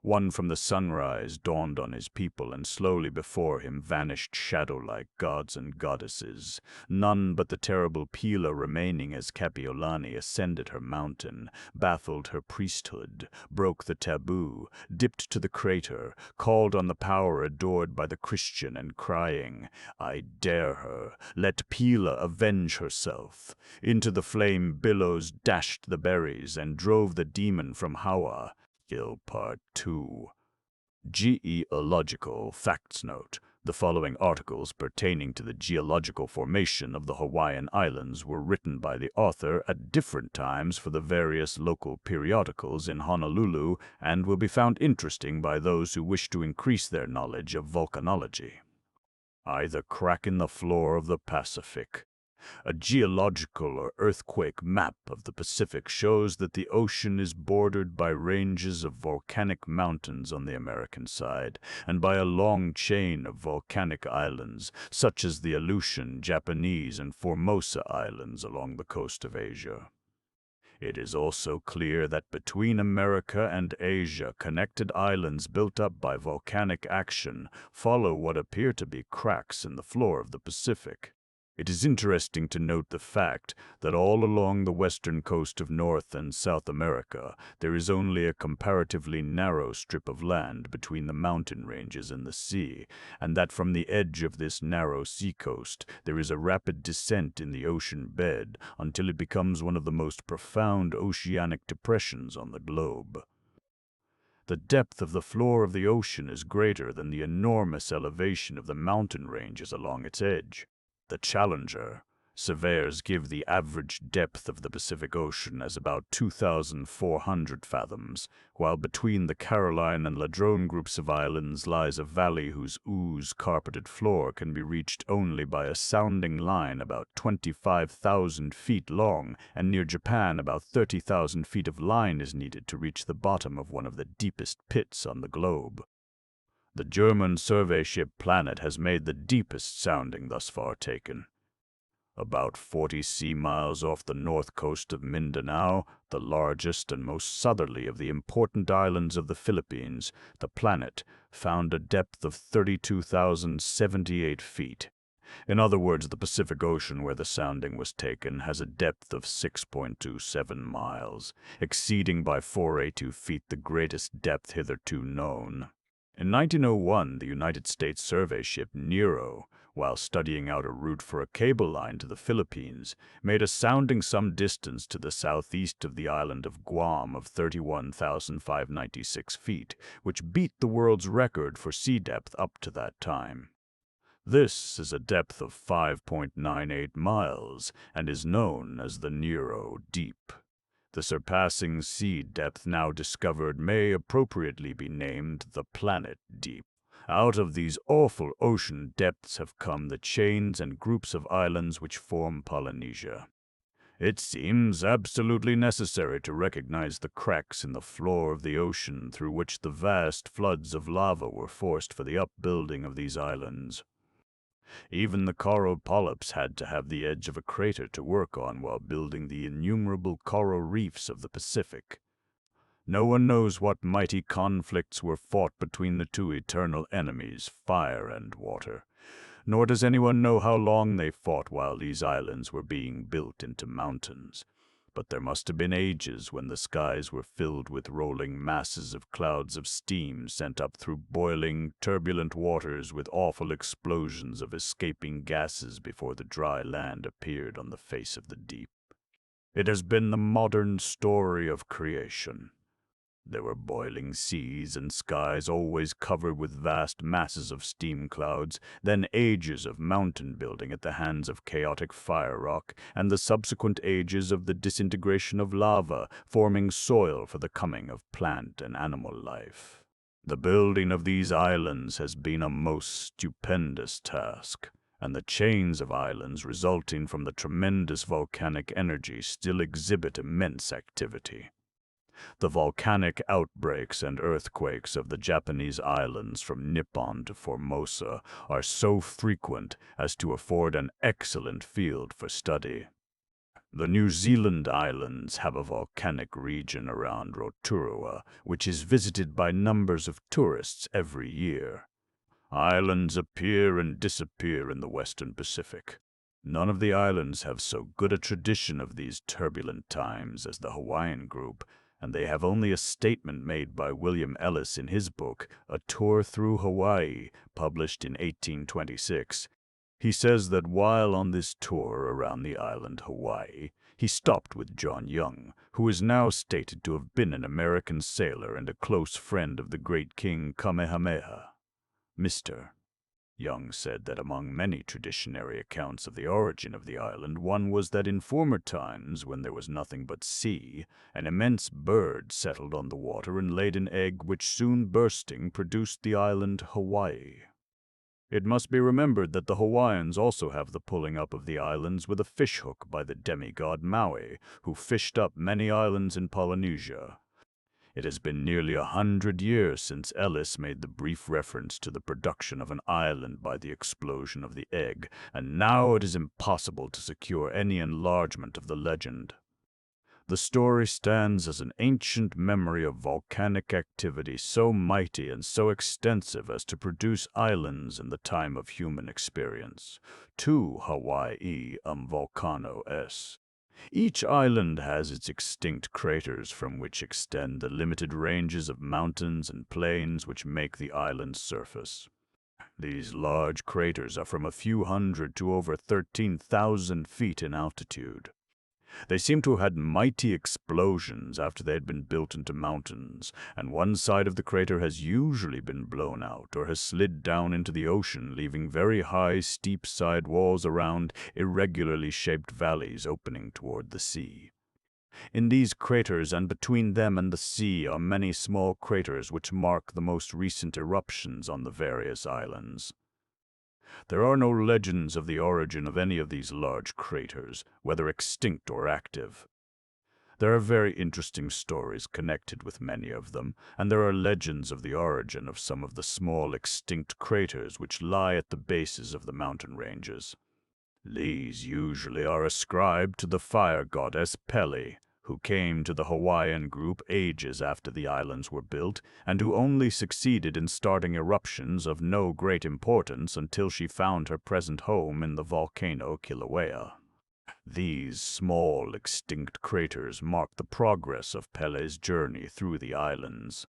One from the sunrise dawned on his people, and slowly before him vanished shadow-like gods and goddesses, none but the terrible Pila remaining as Kapiolani ascended her mountain, baffled her priesthood, broke the taboo, dipped to the crater, called on the power adored by the Christian, and crying, "I dare her, let Pila avenge herself." Into the flame billows dashed the berries, and drove the demon from Hawa. Part 2. Geological Facts Note. The following articles pertaining to the geological formation of the Hawaiian Islands were written by the author at different times for the various local periodicals in Honolulu, and will be found interesting by those who wish to increase their knowledge of volcanology. The crack in the floor of the Pacific. A geological or earthquake map of the Pacific shows that the ocean is bordered by ranges of volcanic mountains on the American side, and by a long chain of volcanic islands, such as the Aleutian, Japanese, and Formosa Islands along the coast of Asia. It is also clear that between America and Asia, connected islands built up by volcanic action follow what appear to be cracks in the floor of the Pacific. It is interesting to note the fact that all along the western coast of North and South America, there is only a comparatively narrow strip of land between the mountain ranges and the sea, and that from the edge of this narrow seacoast, there is a rapid descent in the ocean bed until it becomes one of the most profound oceanic depressions on the globe. The depth of the floor of the ocean is greater than the enormous elevation of the mountain ranges along its edge. The Challenger. Surveyors give the average depth of the Pacific Ocean as about 2,400 fathoms, while between the Caroline and Ladrone groups of islands lies a valley whose ooze-carpeted floor can be reached only by a sounding line about 25,000 feet long, and near Japan about 30,000 feet of line is needed to reach the bottom of one of the deepest pits on the globe. The German survey ship Planet has made the deepest sounding thus far taken. About 40 sea miles off the north coast of Mindanao, the largest and most southerly of the important islands of the Philippines, the Planet found a depth of 32,078 feet. In other words, the Pacific Ocean where the sounding was taken has a depth of 6.27 miles, exceeding by 482 feet the greatest depth hitherto known. In 1901, the United States survey ship Nero, while studying out a route for a cable line to the Philippines, made a sounding some distance to the southeast of the island of Guam of 31,596 feet, which beat the world's record for sea depth up to that time. This is a depth of 5.98 miles and is known as the Nero Deep. The surpassing sea depth now discovered may appropriately be named the Planet Deep. Out of these awful ocean depths have come the chains and groups of islands which form Polynesia. It seems absolutely necessary to recognize the cracks in the floor of the ocean through which the vast floods of lava were forced for the upbuilding of these islands. Even the coral polyps had to have the edge of a crater to work on while building the innumerable coral reefs of the Pacific. No one knows what mighty conflicts were fought between the two eternal enemies, fire and water. Nor does anyone know how long they fought while these islands were being built into mountains. But there must have been ages when the skies were filled with rolling masses of clouds of steam sent up through boiling, turbulent waters with awful explosions of escaping gases before the dry land appeared on the face of the deep. It has been the modern story of creation. There were boiling seas and skies always covered with vast masses of steam clouds, then ages of mountain building at the hands of chaotic fire rock, and the subsequent ages of the disintegration of lava, forming soil for the coming of plant and animal life. The building of these islands has been a most stupendous task, and the chains of islands resulting from the tremendous volcanic energy still exhibit immense activity. The volcanic outbreaks and earthquakes of the Japanese islands from Nippon to Formosa are so frequent as to afford an excellent field for study. The New Zealand islands have a volcanic region around Rotorua, which is visited by numbers of tourists every year. Islands appear and disappear in the Western Pacific. None of the islands have so good a tradition of these turbulent times as the Hawaiian group, and they have only a statement made by William Ellis in his book, A Tour Through Hawaii, published in 1826. He says that while on this tour around the island Hawaii, he stopped with John Young, who is now stated to have been an American sailor and a close friend of the great King Kamehameha. Mr. Young said that among many traditionary accounts of the origin of the island, one was that in former times, when there was nothing but sea, an immense bird settled on the water and laid an egg which soon bursting produced the island Hawaii. It must be remembered that the Hawaiians also have the pulling up of the islands with a fishhook by the demigod Maui, who fished up many islands in Polynesia. It has been nearly 100 years since Ellis made the brief reference to the production of an island by the explosion of the egg, and now it is impossible to secure any enlargement of the legend. The story stands as an ancient memory of volcanic activity so mighty and so extensive as to produce islands in the time of human experience. To Hawaii volcano s. Each island has its extinct craters from which extend the limited ranges of mountains and plains which make the island's surface. These large craters are from a few hundred to over 13,000 feet in altitude. They seem to have had mighty explosions after they had been built into mountains, and one side of the crater has usually been blown out or has slid down into the ocean, leaving very high, steep side walls around irregularly shaped valleys opening toward the sea. In these craters and between them and the sea are many small craters which mark the most recent eruptions on the various islands. There are no legends of the origin of any of these large craters, whether extinct or active. There are very interesting stories connected with many of them, and there are legends of the origin of some of the small extinct craters which lie at the bases of the mountain ranges. These usually are ascribed to the fire goddess Pele, who came to the Hawaiian group ages after the islands were built, and who only succeeded in starting eruptions of no great importance until she found her present home in the volcano Kilauea. These small extinct craters mark the progress of Pele's journey through the islands.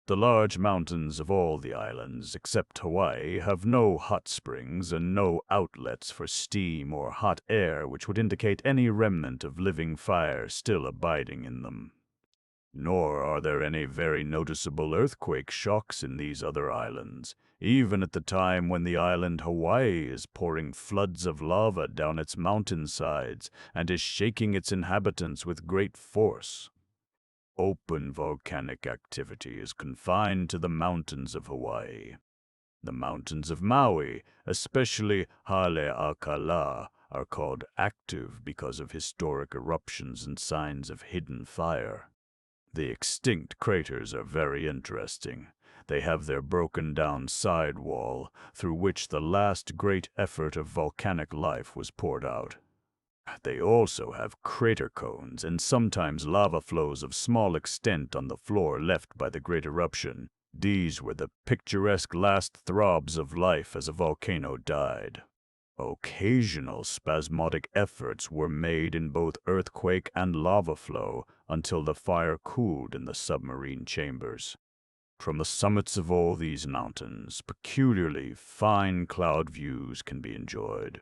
The large mountains of all the islands, except Hawaii, have no hot springs and no outlets for steam or hot air which would indicate any remnant of living fire still abiding in them. Nor are there any very noticeable earthquake shocks in these other islands, even at the time when the island Hawaii is pouring floods of lava down its mountainsides and is shaking its inhabitants with great force. Open volcanic activity is confined to the mountains of Hawaii. The mountains of Maui, especially Haleakala, are called active because of historic eruptions and signs of hidden fire. The extinct craters are very interesting. They have their broken-down side wall, through which the last great effort of volcanic life was poured out. They also have crater cones and sometimes lava flows of small extent on the floor left by the great eruption. These were the picturesque last throbs of life as a volcano died. Occasional spasmodic efforts were made in both earthquake and lava flow until the fire cooled in the submarine chambers. From the summits of all these mountains, peculiarly fine cloud views can be enjoyed.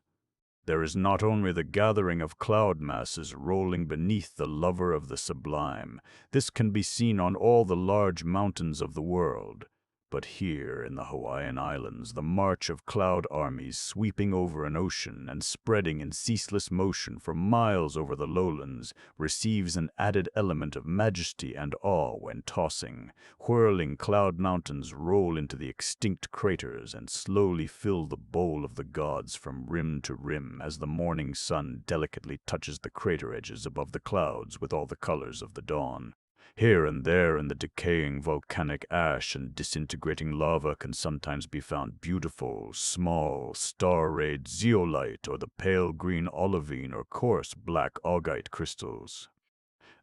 There is not only the gathering of cloud masses rolling beneath the lover of the sublime. This can be seen on all the large mountains of the world. But here in the Hawaiian Islands, the march of cloud armies sweeping over an ocean and spreading in ceaseless motion for miles over the lowlands receives an added element of majesty and awe when tossing. Whirling cloud mountains roll into the extinct craters and slowly fill the bowl of the gods from rim to rim as the morning sun delicately touches the crater edges above the clouds with all the colors of the dawn. Here and there in the decaying volcanic ash and disintegrating lava can sometimes be found beautiful, small, star-rayed zeolite or the pale green olivine or coarse black augite crystals.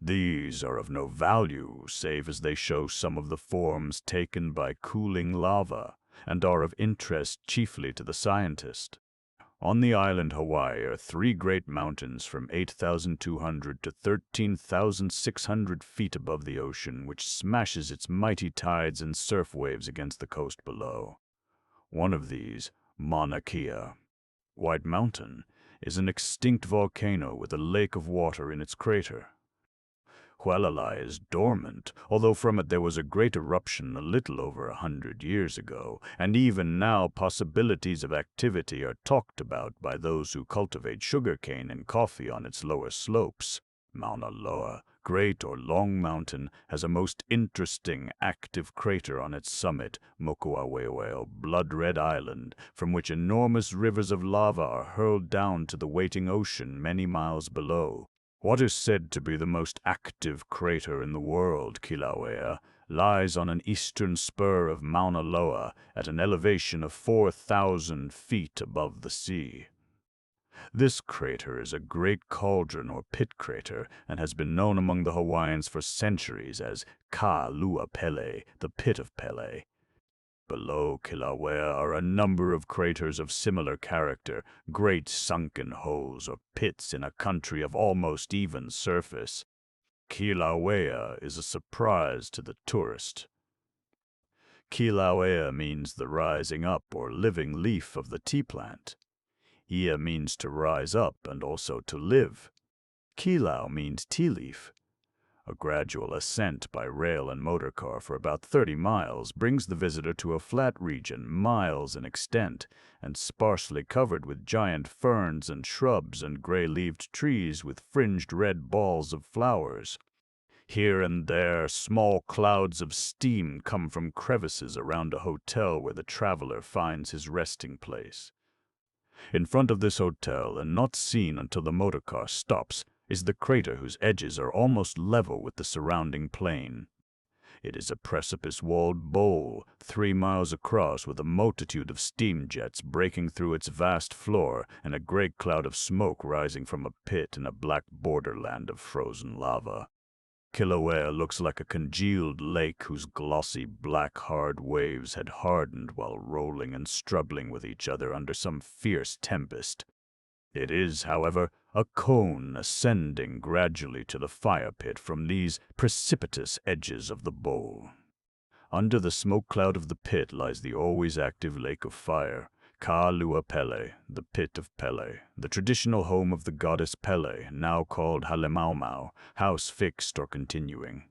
These are of no value save as they show some of the forms taken by cooling lava and are of interest chiefly to the scientist. On the island Hawaii are three great mountains from 8,200 to 13,600 feet above the ocean, which smashes its mighty tides and surf waves against the coast below. One of these, Mauna Kea, White Mountain, is an extinct volcano with a lake of water in its crater. Hualalai is dormant, although from it there was a great eruption a little over 100 years ago, and even now possibilities of activity are talked about by those who cultivate sugarcane and coffee on its lower slopes. Mauna Loa, Great or Long Mountain, has a most interesting active crater on its summit, Mokuaweweo, Blood Red Island, from which enormous rivers of lava are hurled down to the waiting ocean many miles below. What is said to be the most active crater in the world, Kilauea, lies on an eastern spur of Mauna Loa at an elevation of 4,000 feet above the sea. This crater is a great cauldron or pit crater and has been known among the Hawaiians for centuries as Ka Lua Pele, the Pit of Pele. Below Kilauea are a number of craters of similar character, great sunken holes or pits in a country of almost even surface. Kilauea is a surprise to the tourist. Kilauea means the rising up or living leaf of the tea plant. Ia means to rise up and also to live. Kilau means tea leaf. A gradual ascent by rail and motor car for about 30 miles brings the visitor to a flat region miles in extent and sparsely covered with giant ferns and shrubs and gray-leaved trees with fringed red balls of flowers. Here and there, small clouds of steam come from crevices around a hotel where the traveler finds his resting place. In front of this hotel, and not seen until the motor car stops, is the crater whose edges are almost level with the surrounding plain. It is a precipice-walled bowl, 3 miles across, with a multitude of steam jets breaking through its vast floor and a great cloud of smoke rising from a pit in a black borderland of frozen lava. Kilauea looks like a congealed lake whose glossy black hard waves had hardened while rolling and struggling with each other under some fierce tempest. It is, however, a cone ascending gradually to the fire pit from these precipitous edges of the bowl. Under the smoke cloud of the pit lies the always active lake of fire, Ka Lua Pele, the Pit of Pele, the traditional home of the goddess Pele, now called Halemaumau, house fixed or continuing.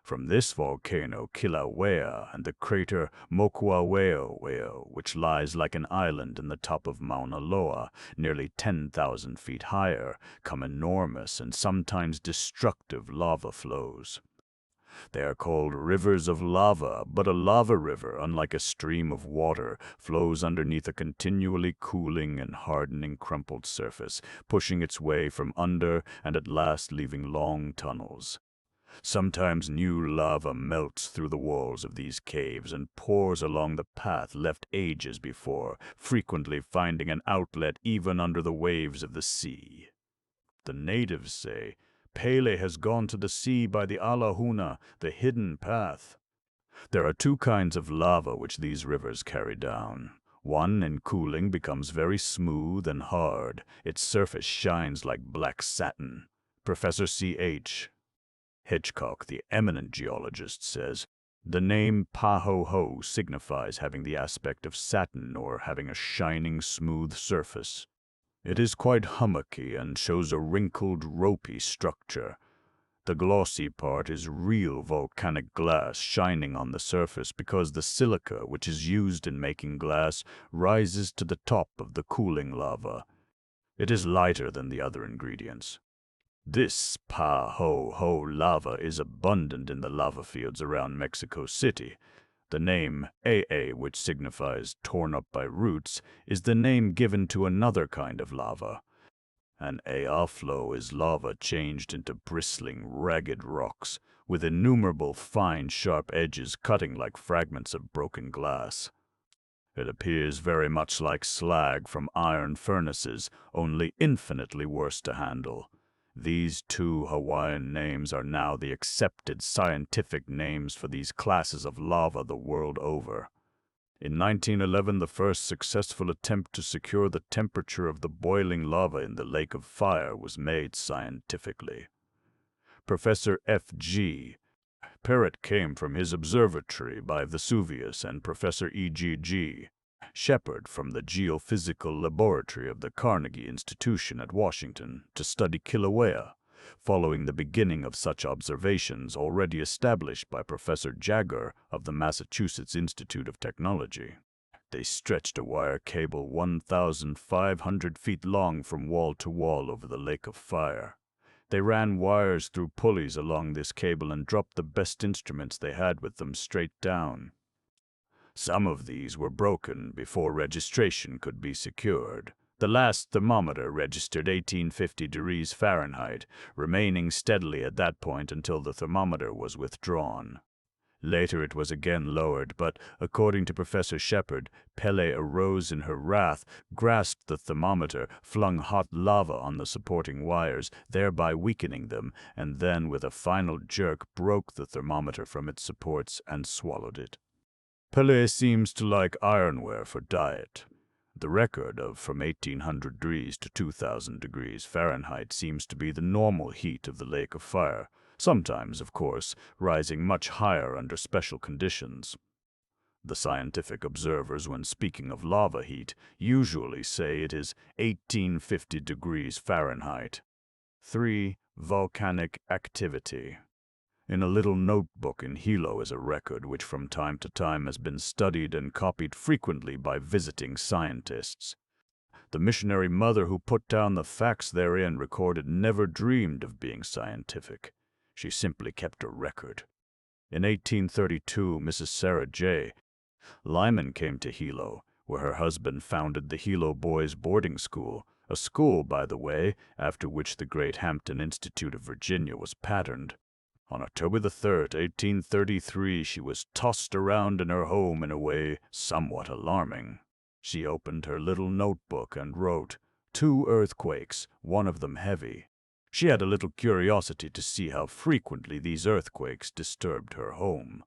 From this volcano, Kilauea, and the crater Mokuaweweo, which lies like an island in the top of Mauna Loa, nearly 10,000 feet higher, come enormous and sometimes destructive lava flows. They are called rivers of lava, but a lava river, unlike a stream of water, flows underneath a continually cooling and hardening crumpled surface, pushing its way from under and at last leaving long tunnels. Sometimes new lava melts through the walls of these caves and pours along the path left ages before, frequently finding an outlet even under the waves of the sea. The natives say Pele has gone to the sea by the Alahuna, the hidden path. There are two kinds of lava which these rivers carry down. One, in cooling, becomes very smooth and hard. Its surface shines like black satin. Professor C.H. Hitchcock, the eminent geologist, says, the name Pahoho signifies having the aspect of satin or having a shining, smooth surface. It is quite hummocky and shows a wrinkled, ropey structure. The glossy part is real volcanic glass shining on the surface because the silica, which is used in making glass, rises to the top of the cooling lava. It is lighter than the other ingredients. This Pahoho lava is abundant in the lava fields around Mexico City. The name AA, which signifies torn up by roots, is the name given to another kind of lava. An AA flow is lava changed into bristling, ragged rocks, with innumerable fine, sharp edges cutting like fragments of broken glass. It appears very much like slag from iron furnaces, only infinitely worse to handle. These two Hawaiian names are now the accepted scientific names for these classes of lava the world over. In 1911, the first successful attempt to secure the temperature of the boiling lava in the Lake of Fire was made scientifically. Professor F.G. Parrott came from his observatory by Vesuvius, and Professor E.G.G. Shepard from the Geophysical Laboratory of the Carnegie Institution at Washington to study Kilauea, following the beginning of such observations already established by Professor Jagger of the Massachusetts Institute of Technology. They stretched a wire cable 1,500 feet long from wall to wall over the Lake of Fire. They ran wires through pulleys along this cable and dropped the best instruments they had with them straight down. Some of these were broken before registration could be secured. The last thermometer registered 1850 degrees Fahrenheit, remaining steadily at that point until the thermometer was withdrawn. Later it was again lowered, but, according to Professor Shepard, Pele arose in her wrath, grasped the thermometer, flung hot lava on the supporting wires, thereby weakening them, and then, with a final jerk, broke the thermometer from its supports and swallowed it. Pele seems to like ironware for diet. The record of from 1800 degrees to 2000 degrees Fahrenheit seems to be the normal heat of the Lake of Fire, sometimes, of course, rising much higher under special conditions. The scientific observers, when speaking of lava heat, usually say it is 1850 degrees Fahrenheit. 3. Volcanic activity. In a little notebook in Hilo is a record which from time to time has been studied and copied frequently by visiting scientists. The missionary mother who put down the facts therein recorded never dreamed of being scientific. She simply kept a record. In 1832, Mrs. Sarah J. Lyman came to Hilo, where her husband founded the Hilo Boys Boarding School, a school, by the way, after which the great Hampton Institute of Virginia was patterned. On October the 3rd, 1833, she was tossed around in her home in a way somewhat alarming. She opened her little notebook and wrote, 2 earthquakes, one of them heavy. She had a little curiosity to see how frequently these earthquakes disturbed her home.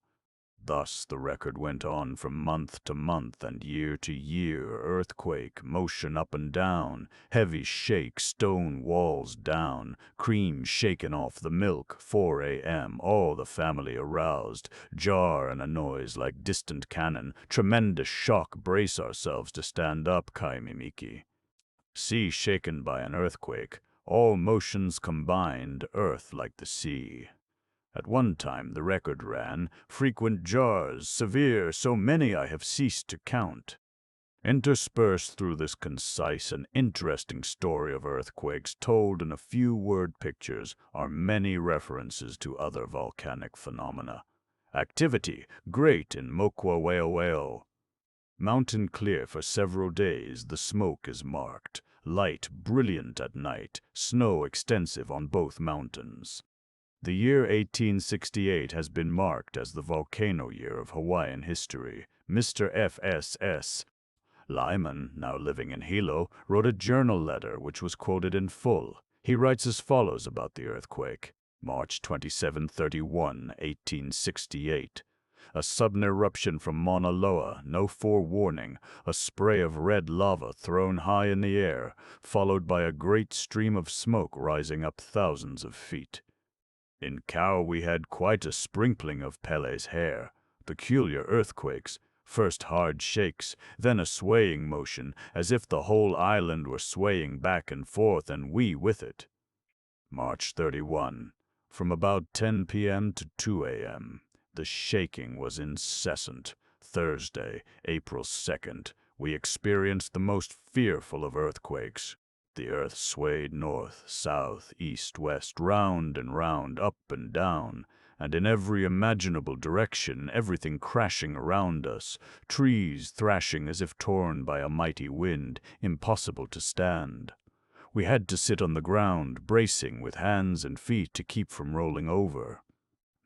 Thus the record went on from month to month and year to year, earthquake, motion up and down, heavy shake, stone walls down, cream shaken off the milk, 4 a.m., all the family aroused, jar and a noise like distant cannon, tremendous shock, brace ourselves to stand up, Kaimimiki. Sea shaken by an earthquake, all motions combined, earth like the sea. At one time the record ran, frequent jars, severe, so many I have ceased to count. Interspersed through this concise and interesting story of earthquakes told in a few word pictures are many references to other volcanic phenomena. Activity, great in Mokuaweoweo. Mountain clear for several days, the smoke is marked. Light, brilliant at night, snow extensive on both mountains. The year 1868 has been marked as the volcano year of Hawaiian history. Mr. F.S.S. Lyman, now living in Hilo, wrote a journal letter which was quoted in full. He writes as follows about the earthquake. March 27-31, 1868. A sudden eruption from Mauna Loa, no forewarning, a spray of red lava thrown high in the air, followed by a great stream of smoke rising up thousands of feet. In Kau we had quite a sprinkling of Pele's hair, peculiar earthquakes, first hard shakes, then a swaying motion, as if the whole island were swaying back and forth and we with it. March 31. From about 10 p.m. to 2 a.m., the shaking was incessant. Thursday, April 2nd, we experienced the most fearful of earthquakes. The earth swayed north, south, east, west, round and round, up and down, and in every imaginable direction, everything crashing around us, trees thrashing as if torn by a mighty wind, impossible to stand. We had to sit on the ground, bracing with hands and feet to keep from rolling over.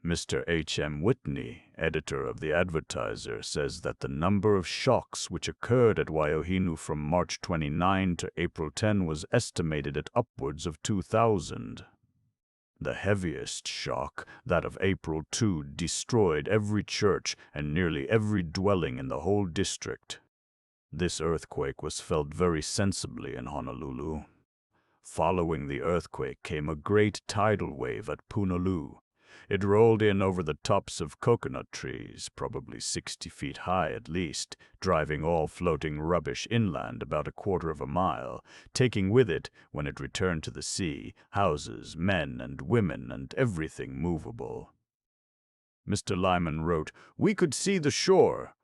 Mr. H.M. Whitney, editor of the Advertiser, says that the number of shocks which occurred at Waiohinu from March 29 to April 10 was estimated at upwards of 2,000. The heaviest shock, that of April 2, destroyed every church and nearly every dwelling in the whole district. This earthquake was felt very sensibly in Honolulu. Following the earthquake came a great tidal wave at Punaluu. It rolled in over the tops of coconut trees, probably 60 feet high at least, driving all floating rubbish inland about a quarter of a mile, taking with it, when it returned to the sea, houses, men and women, and everything movable. Mr. Lyman wrote, "We could see the shore."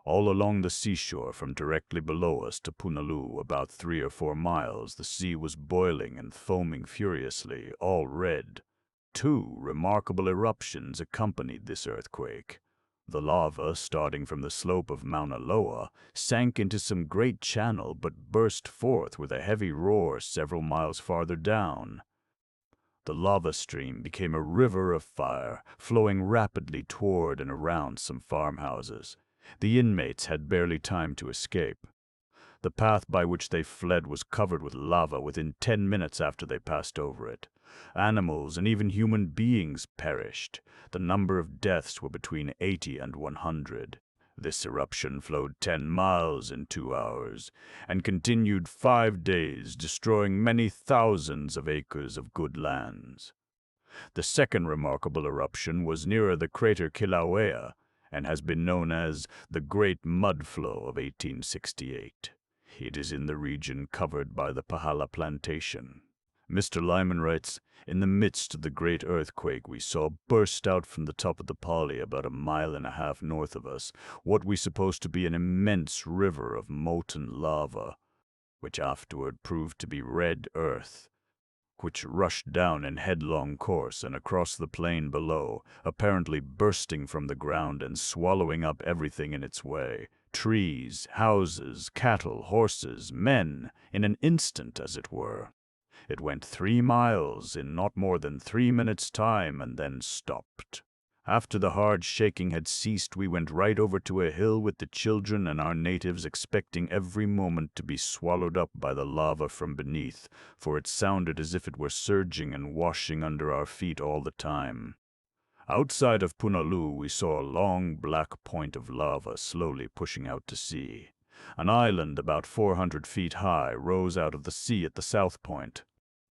All along the seashore, from directly below us to Punaluu, about 3 or 4 miles, the sea was boiling and foaming furiously, all red. 2 remarkable eruptions accompanied this earthquake. The lava, starting from the slope of Mauna Loa, sank into some great channel but burst forth with a heavy roar several miles farther down. The lava stream became a river of fire, flowing rapidly toward and around some farmhouses. The inmates had barely time to escape. The path by which they fled was covered with lava within 10 minutes after they passed over it. Animals and even human beings perished. The number of deaths were between 80 and 100. This eruption flowed 10 miles in 2 hours, and continued 5 days, destroying many thousands of acres of good lands. The second remarkable eruption was nearer the crater Kilauea, and has been known as the Great Mud Flow of 1868. It is in the region covered by the Pahala Plantation. Mr. Lyman writes, "In the midst of the great earthquake we saw burst out from the top of the Pali about 1.5 miles north of us what we supposed to be an immense river of molten lava, which afterward proved to be red earth, which rushed down in headlong course and across the plain below, apparently bursting from the ground and swallowing up everything in its way, trees, houses, cattle, horses, men, in an instant, as it were. It went 3 miles in not more than 3 minutes' time and then stopped. After the hard shaking had ceased, we went right over to a hill with the children and our natives, expecting every moment to be swallowed up by the lava from beneath, for it sounded as if it were surging and washing under our feet all the time. Outside of Punaluu, we saw a long black point of lava slowly pushing out to sea. An island about 400 feet high rose out of the sea at the south point.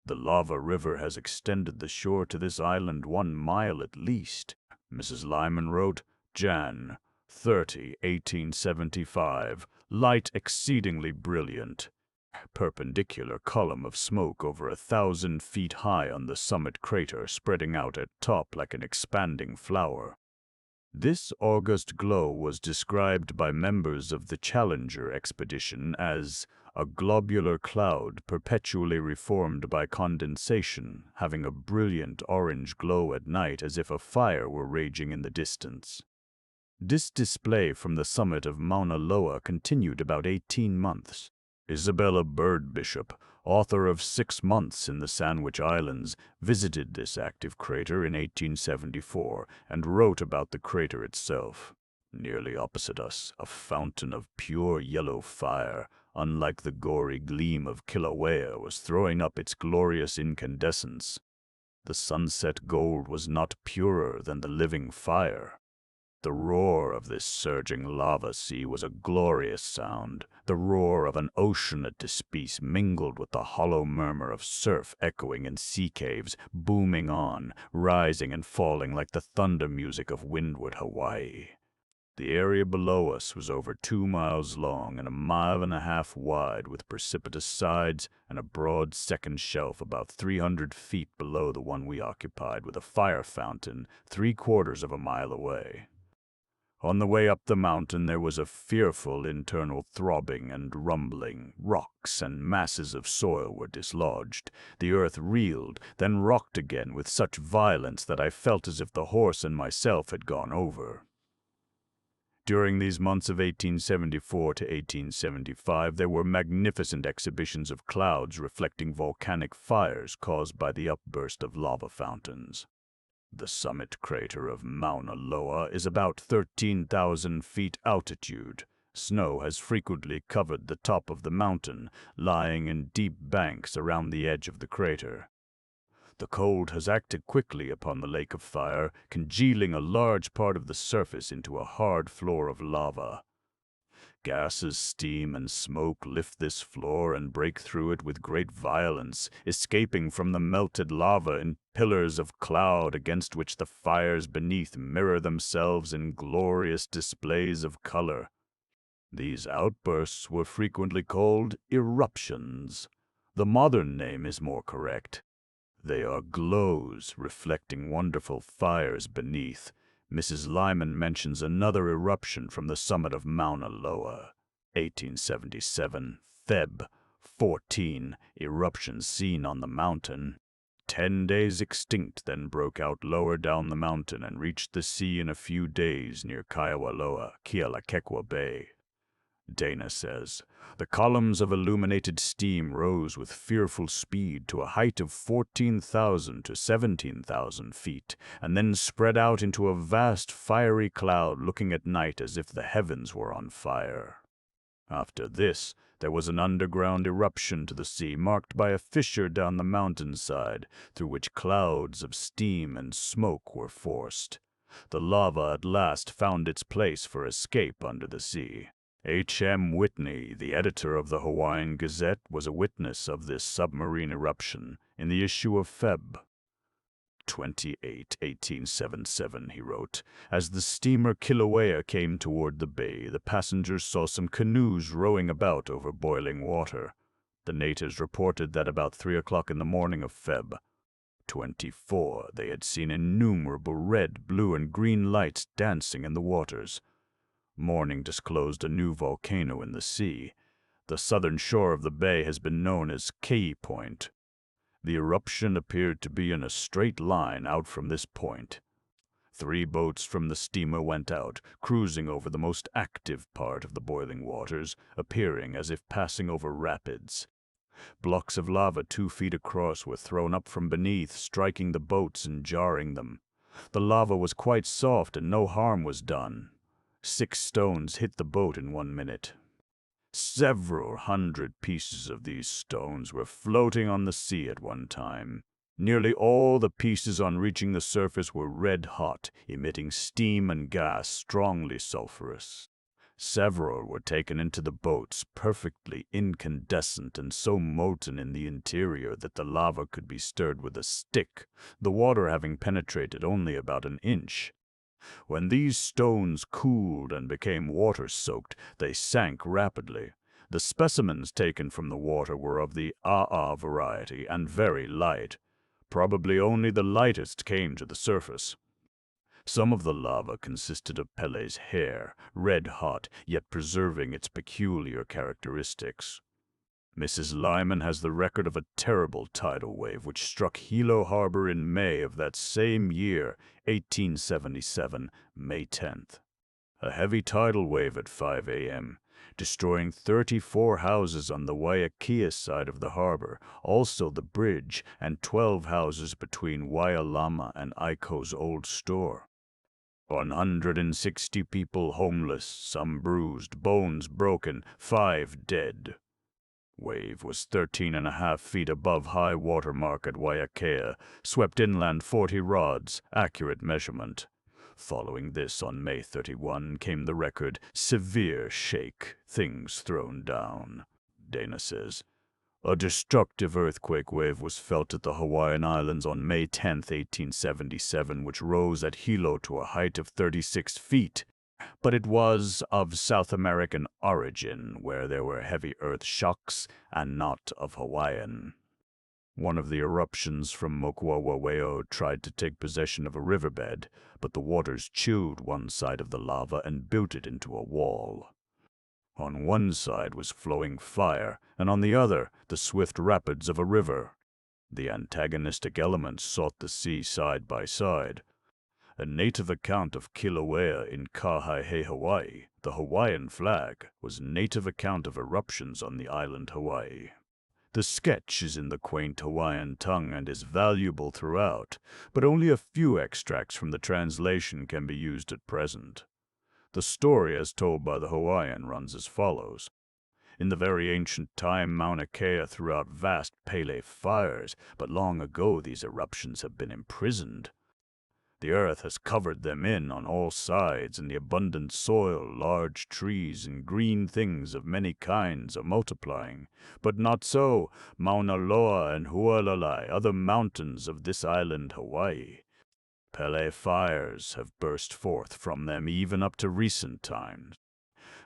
The lava river has extended the shore to this island 1 mile at least." Mrs. Lyman wrote, Jan. 30, 1875, light exceedingly brilliant. Perpendicular column of smoke over 1,000 feet high on the summit crater, spreading out at top like an expanding flower. This august glow was described by members of the Challenger expedition as a globular cloud perpetually reformed by condensation, having a brilliant orange glow at night as if a fire were raging in the distance. This display from the summit of Mauna Loa continued about 18 months. Isabella Bird Bishop, author of 6 Months in the Sandwich Islands, visited this active crater in 1874 and wrote about the crater itself. Nearly opposite us, a fountain of pure yellow fire, unlike the gory gleam of Kilauea, was throwing up its glorious incandescence. The sunset gold was not purer than the living fire. The roar of this surging lava sea was a glorious sound, the roar of an ocean at despise mingled with the hollow murmur of surf echoing in sea caves, booming on, rising and falling like the thunder music of windward Hawaii. The area below us was over 2 miles long and 1.5 miles wide, with precipitous sides and a broad second shelf about 300 feet below the one we occupied, with a fire fountain 3/4 of a mile away. On the way up the mountain there was a fearful internal throbbing and rumbling. Rocks and masses of soil were dislodged. The earth reeled, then rocked again with such violence that I felt as if the horse and myself had gone over. During these months of 1874 to 1875, there were magnificent exhibitions of clouds reflecting volcanic fires caused by the upburst of lava fountains. The summit crater of Mauna Loa is about 13,000 feet altitude. Snow has frequently covered the top of the mountain, lying in deep banks around the edge of the crater. The cold has acted quickly upon the lake of fire, congealing a large part of the surface into a hard floor of lava. Gases, steam, and smoke lift this floor and break through it with great violence, escaping from the melted lava in pillars of cloud against which the fires beneath mirror themselves in glorious displays of color. These outbursts were frequently called eruptions. The modern name is more correct. They are glows reflecting wonderful fires beneath. Mrs. Lyman mentions another eruption from the summit of Mauna Loa. 1877, Feb. 14, eruption seen on the mountain. 10 days extinct, then broke out lower down the mountain and reached the sea in a few days near Kaiawaloa, Kealakekua Bay. Dana says, the columns of illuminated steam rose with fearful speed to a height of 14,000 to 17,000 feet, and then spread out into a vast fiery cloud, looking at night as if the heavens were on fire. After this, there was an underground eruption to the sea, marked by a fissure down the mountainside, through which clouds of steam and smoke were forced. The lava at last found its place for escape under the sea. H.M. Whitney, the editor of the Hawaiian Gazette, was a witness of this submarine eruption. In the issue of Feb. 28, 1877, he wrote, as the steamer Kilauea came toward the bay, the passengers saw some canoes rowing about over boiling water. The natives reported that about 3 o'clock in the morning of Feb. 24, they had seen innumerable red, blue, and green lights dancing in the waters. Morning disclosed a new volcano in the sea. The southern shore of the bay has been known as Kei Point. The eruption appeared to be in a straight line out from this point. 3 boats from the steamer went out, cruising over the most active part of the boiling waters, appearing as if passing over rapids. Blocks of lava 2 feet across were thrown up from beneath, striking the boats and jarring them. The lava was quite soft and no harm was done. 6 stones hit the boat in 1 minute. Several hundred pieces of these stones were floating on the sea at one time. Nearly all the pieces on reaching the surface were red hot, emitting steam and gas strongly sulfurous. Several were taken into the boats, perfectly incandescent and so molten in the interior that the lava could be stirred with a stick, the water having penetrated only about an inch. When these stones cooled and became water-soaked, they sank rapidly. The specimens taken from the water were of the A'a variety and very light. Probably only the lightest came to the surface. Some of the lava consisted of Pele's hair, red-hot, yet preserving its peculiar characteristics. Mrs. Lyman has the record of a terrible tidal wave which struck Hilo Harbor in May of that same year, 1877, May 10th. A heavy tidal wave at 5 a.m. destroying 34 houses on the Waiakea side of the harbor, also the bridge, and 12 houses between Waialama and Aiko's old store. 160 people homeless, some bruised, bones broken, 5 dead. Wave was 13.5 feet above high water mark at Waiakea, swept inland 40 rods, accurate measurement. Following this, on May 31, came the record, severe shake, things thrown down. Dana says, a destructive earthquake wave was felt at the Hawaiian Islands on May 10, 1877, which rose at Hilo to a height of 36 feet. But it was of South American origin, where there were heavy earth shocks, and not of Hawaiian. One of the eruptions from Mokuawaweo tried to take possession of a riverbed, but the waters chilled one side of the lava and built it into a wall. On one side was flowing fire, and on the other the swift rapids of a river. The antagonistic elements sought the sea side by side. A native account of Kilauea in Kahahe, Hawaii, the Hawaiian flag, was a native account of eruptions on the island Hawaii. The sketch is in the quaint Hawaiian tongue and is valuable throughout, but only a few extracts from the translation can be used at present. The story as told by the Hawaiian runs as follows. In the very ancient time, Mauna Kea threw out vast Pele fires, but long ago these eruptions have been imprisoned. The earth has covered them in on all sides, and the abundant soil, large trees, and green things of many kinds are multiplying. But not so Mauna Loa and Hualalai, other mountains of this island Hawaii. Pele fires have burst forth from them even up to recent times.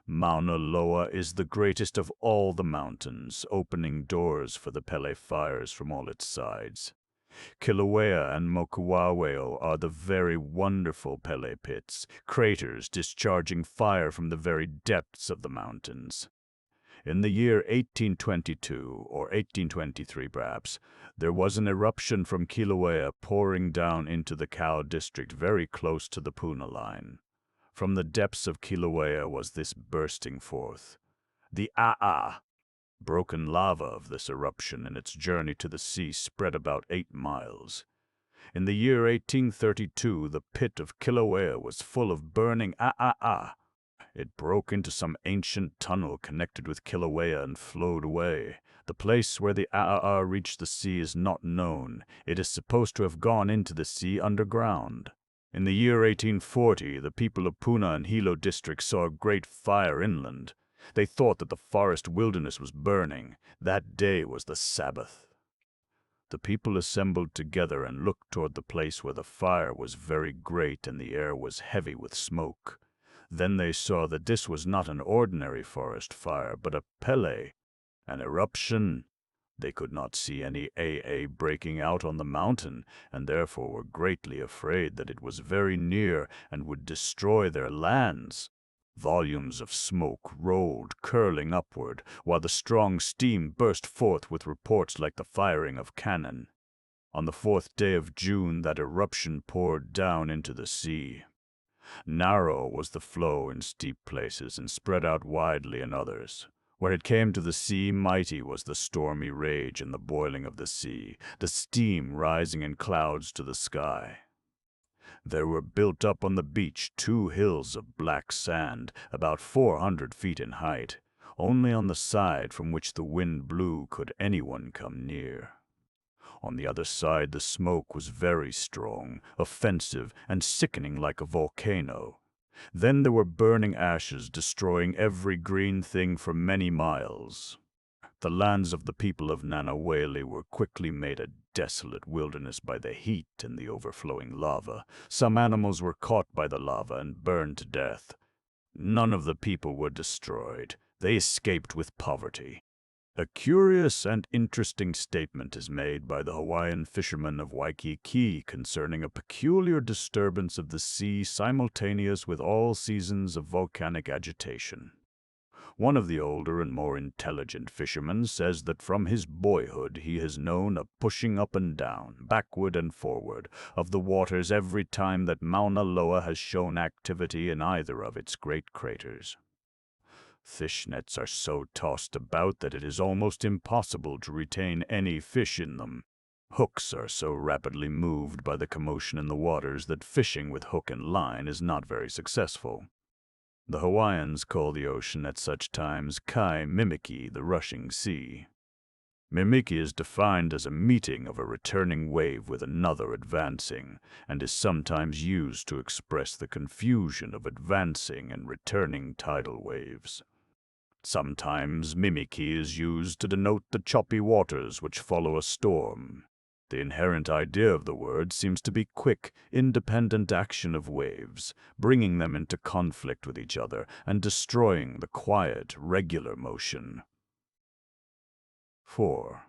Mauna Loa is the greatest of all the mountains, opening doors for the Pele fires from all its sides. Kilauea and Mokuaweo are the very wonderful Pele pits, craters discharging fire from the very depths of the mountains. In the year 1822, or 1823 perhaps, there was an eruption from Kilauea pouring down into the Kau district very close to the Puna line. From the depths of Kilauea was this bursting forth. The A'a, broken lava of this eruption in its journey to the sea spread about 8 miles. In the year 1832, the pit of Kilauea was full of burning A'a. It broke into some ancient tunnel connected with Kilauea and flowed away. The place where the A'a reached the sea is not known. It is supposed to have gone into the sea underground. In the year 1840, the people of Puna and Hilo districts saw a great fire inland. They thought that the forest wilderness was burning. That day was the Sabbath. The people assembled together and looked toward the place where the fire was very great and the air was heavy with smoke. Then they saw that this was not an ordinary forest fire, but a Pele, an eruption. They could not see any AA breaking out on the mountain, and therefore were greatly afraid that it was very near and would destroy their lands. Volumes of smoke rolled, curling upward, while the strong steam burst forth with reports like the firing of cannon. On the 4th day of June, that eruption poured down into the sea. Narrow was the flow in steep places and spread out widely in others. Where it came to the sea, mighty was the stormy rage and the boiling of the sea, the steam rising in clouds to the sky. There were built up on the beach 2 hills of black sand, about 400 feet in height. Only on the side from which the wind blew could anyone come near. On the other side the smoke was very strong, offensive, and sickening like a volcano. Then there were burning ashes destroying every green thing for many miles. The lands of the people of Nanaweli were quickly made a desolate wilderness by the heat and the overflowing lava. Some animals were caught by the lava and burned to death. None of the people were destroyed. They escaped with poverty. A curious and interesting statement is made by the Hawaiian fishermen of Waikiki concerning a peculiar disturbance of the sea simultaneous with all seasons of volcanic agitation. One of the older and more intelligent fishermen says that from his boyhood he has known a pushing up and down, backward and forward, of the waters every time that Mauna Loa has shown activity in either of its great craters. Fish nets are so tossed about that it is almost impossible to retain any fish in them. Hooks are so rapidly moved by the commotion in the waters that fishing with hook and line is not very successful. The Hawaiians call the ocean at such times kai mimiki, the rushing sea. Mimiki is defined as a meeting of a returning wave with another advancing, and is sometimes used to express the confusion of advancing and returning tidal waves. Sometimes mimiki is used to denote the choppy waters which follow a storm. The inherent idea of the word seems to be quick, independent action of waves, bringing them into conflict with each other and destroying the quiet, regular motion. 4.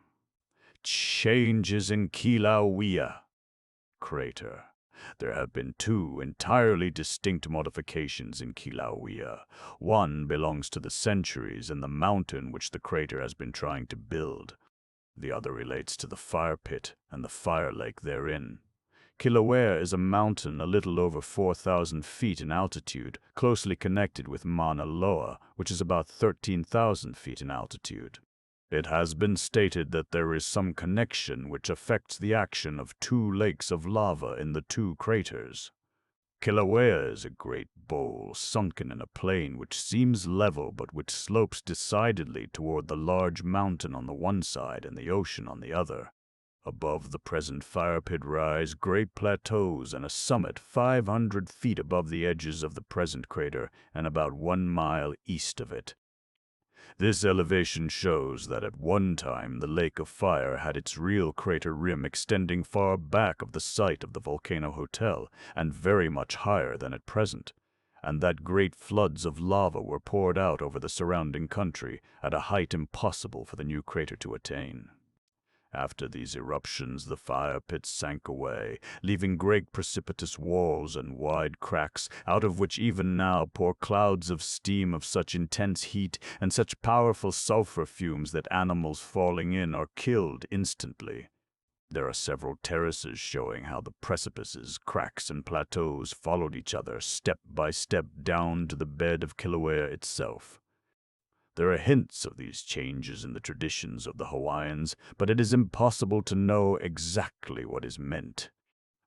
Changes in Kilauea crater. There have been two entirely distinct modifications in Kilauea. One belongs to the centuries and the mountain which the crater has been trying to build. The other relates to the fire pit and the fire lake therein. Kilauea is a mountain a little over 4,000 feet in altitude, closely connected with Mauna Loa, which is about 13,000 feet in altitude. It has been stated that there is some connection which affects the action of two lakes of lava in the two craters. Kilauea is a great bowl sunken in a plain which seems level but which slopes decidedly toward the large mountain on the one side and the ocean on the other. Above the present fire pit rise great plateaus and a summit 500 feet above the edges of the present crater and about 1 mile east of it. This elevation shows that at one time the lake of fire had its real crater rim extending far back of the site of the Volcano Hotel and very much higher than at present, and that great floods of lava were poured out over the surrounding country at a height impossible for the new crater to attain. After these eruptions, the fire pit sank away, leaving great precipitous walls and wide cracks, out of which even now pour clouds of steam of such intense heat and such powerful sulfur fumes that animals falling in are killed instantly. There are several terraces showing how the precipices, cracks, and plateaus followed each other step by step down to the bed of Kilauea itself. There are hints of these changes in the traditions of the Hawaiians, but it is impossible to know exactly what is meant.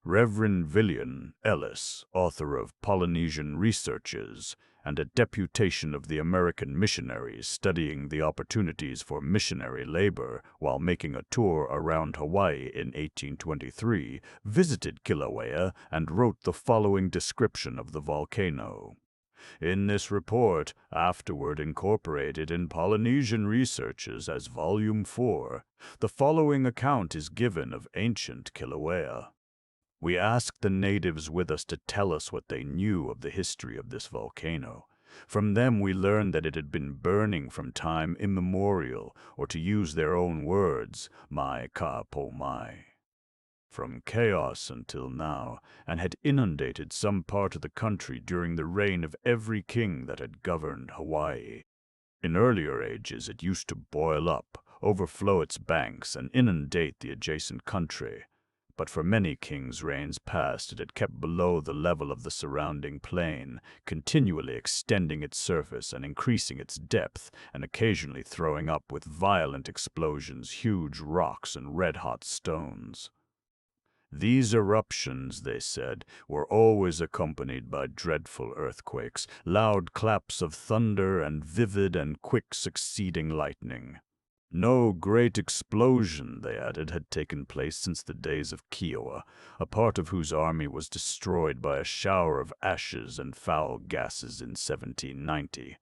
Reverend Villian Ellis, author of Polynesian Researches, and a deputation of the American missionaries studying the opportunities for missionary labor while making a tour around Hawaii in 1823, visited Kilauea and wrote the following description of the volcano. In this report, afterward incorporated in Polynesian Researches as Volume 4, the following account is given of ancient Kilauea. We asked the natives with us to tell us what they knew of the history of this volcano. From them we learned that it had been burning from time immemorial, or to use their own words, mai ka po mai, from chaos until now, and had inundated some part of the country during the reign of every king that had governed Hawaii. In earlier ages it used to boil up, overflow its banks, and inundate the adjacent country. But for many kings' reigns past it had kept below the level of the surrounding plain, continually extending its surface and increasing its depth, and occasionally throwing up with violent explosions huge rocks and red-hot stones. These eruptions, they said, were always accompanied by dreadful earthquakes, loud claps of thunder, and vivid and quick succeeding lightning. No great explosion, they added, had taken place since the days of Kiowa, a part of whose army was destroyed by a shower of ashes and foul gases in 1790.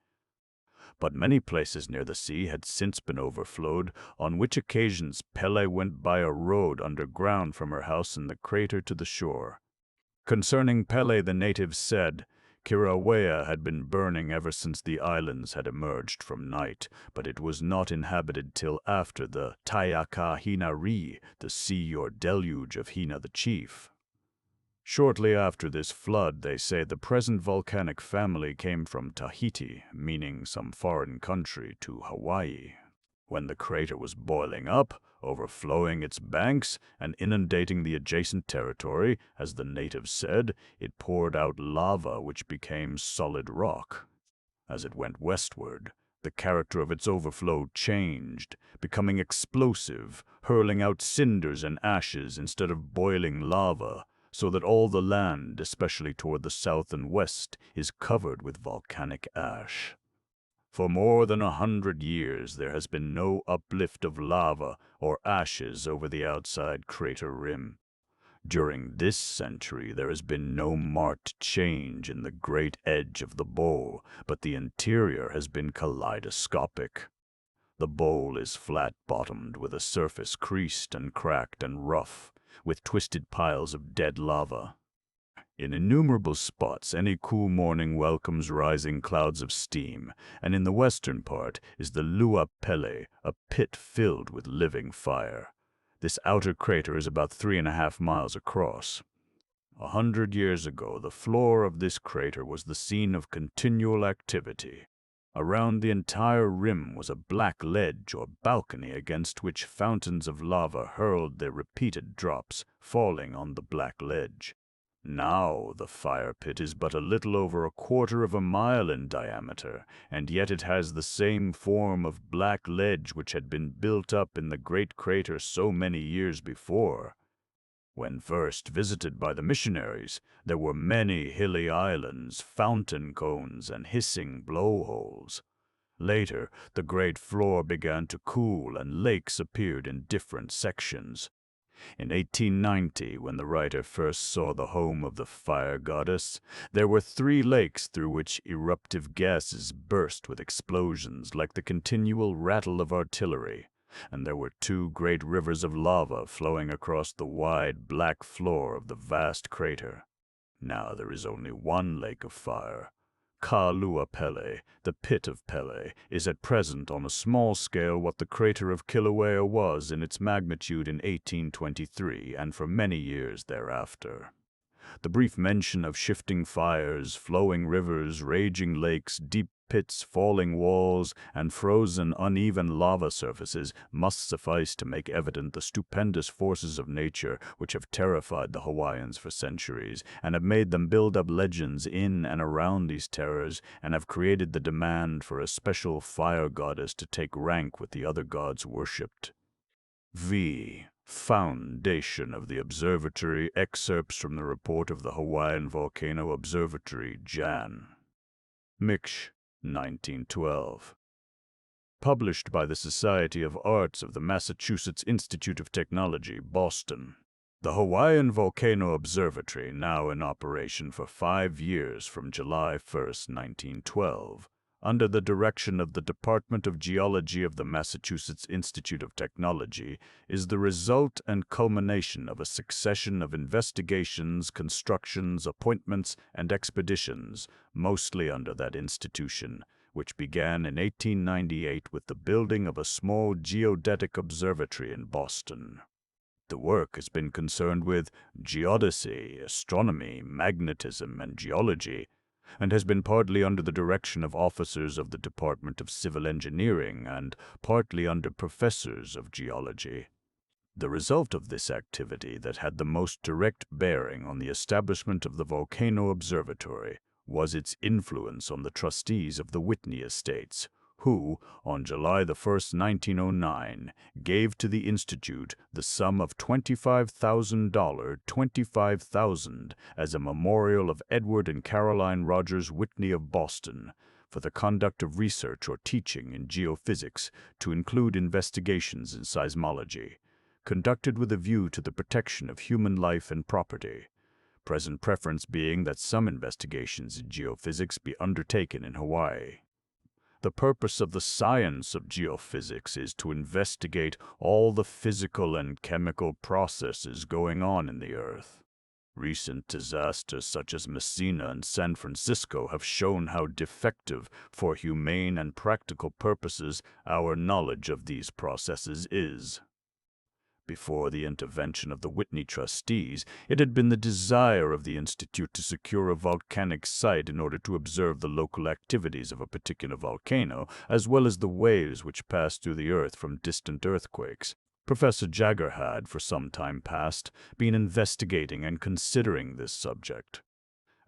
But many places near the sea had since been overflowed, on which occasions Pele went by a road underground from her house in the crater to the shore. Concerning Pele, the natives said, Kilauea had been burning ever since the islands had emerged from night, but it was not inhabited till after the Taiaka Hinari, the sea or deluge of Hina the chief. Shortly after this flood, they say the present volcanic family came from Tahiti, meaning some foreign country, to Hawaii. When the crater was boiling up, overflowing its banks, and inundating the adjacent territory, as the natives said, it poured out lava which became solid rock. As it went westward, the character of its overflow changed, becoming explosive, hurling out cinders and ashes instead of boiling lava, so that all the land, especially toward the south and west, is covered with volcanic ash. For more than 100 years there has been no uplift of lava or ashes over the outside crater rim. During this century there has been no marked change in the great edge of the bowl, but the interior has been kaleidoscopic. The bowl is flat-bottomed with a surface creased and cracked and rough, with twisted piles of dead lava. In innumerable spots, any cool morning welcomes rising clouds of steam, and in the western part is the Lua Pele, a pit filled with living fire. This outer crater is about 3.5 miles across. 100 years ago, the floor of this crater was the scene of continual activity. Around the entire rim was a black ledge or balcony against which fountains of lava hurled their repeated drops, falling on the black ledge. Now the fire pit is but a little over 1/4 of a mile in diameter, and yet it has the same form of black ledge which had been built up in the great crater so many years before. When first visited by the missionaries, there were many hilly islands, fountain cones, and hissing blowholes. Later, the great floor began to cool and lakes appeared in different sections. In 1890, when the writer first saw the home of the fire goddess, there were 3 lakes through which eruptive gases burst with explosions like the continual rattle of artillery, and there were 2 great rivers of lava flowing across the wide black floor of the vast crater. Now there is only 1 lake of fire. Ka Lua Pele, the pit of Pele, is at present on a small scale what the crater of Kilauea was in its magnitude in 1823 and for many years thereafter. The brief mention of shifting fires, flowing rivers, raging lakes, deep pits, falling walls, and frozen, uneven lava surfaces must suffice to make evident the stupendous forces of nature which have terrified the Hawaiians for centuries, and have made them build up legends in and around these terrors, and have created the demand for a special fire goddess to take rank with the other gods worshipped. V. Foundation of the Observatory. Excerpts from the report of the Hawaiian Volcano Observatory, Jan. Miksh, 1912. Published by the Society of Arts of the Massachusetts Institute of Technology, Boston. The Hawaiian Volcano Observatory, now in operation for 5 years from July 1, 1912, under the direction of the Department of Geology of the Massachusetts Institute of Technology, is the result and culmination of a succession of investigations, constructions, appointments, and expeditions, mostly under that institution, which began in 1898 with the building of a small geodetic observatory in Boston. The work has been concerned with geodesy, astronomy, magnetism, and geology, and has been partly under the direction of officers of the Department of Civil Engineering and partly under professors of geology. The result of this activity that had the most direct bearing on the establishment of the Volcano Observatory was its influence on the trustees of the Whitney Estates, who, on July 1, 1909, gave to the Institute the sum of $25,000 as a memorial of Edward and Caroline Rogers Whitney of Boston for the conduct of research or teaching in geophysics to include investigations in seismology, conducted with a view to the protection of human life and property, present preference being that some investigations in geophysics be undertaken in Hawaii. The purpose of the science of geophysics is to investigate all the physical and chemical processes going on in the Earth. Recent disasters such as Messina and San Francisco have shown how defective, for humane and practical purposes, our knowledge of these processes is. Before the intervention of the Whitney trustees, it had been the desire of the Institute to secure a volcanic site in order to observe the local activities of a particular volcano, as well as the waves which pass through the earth from distant earthquakes. Professor Jagger had, for some time past, been investigating and considering this subject.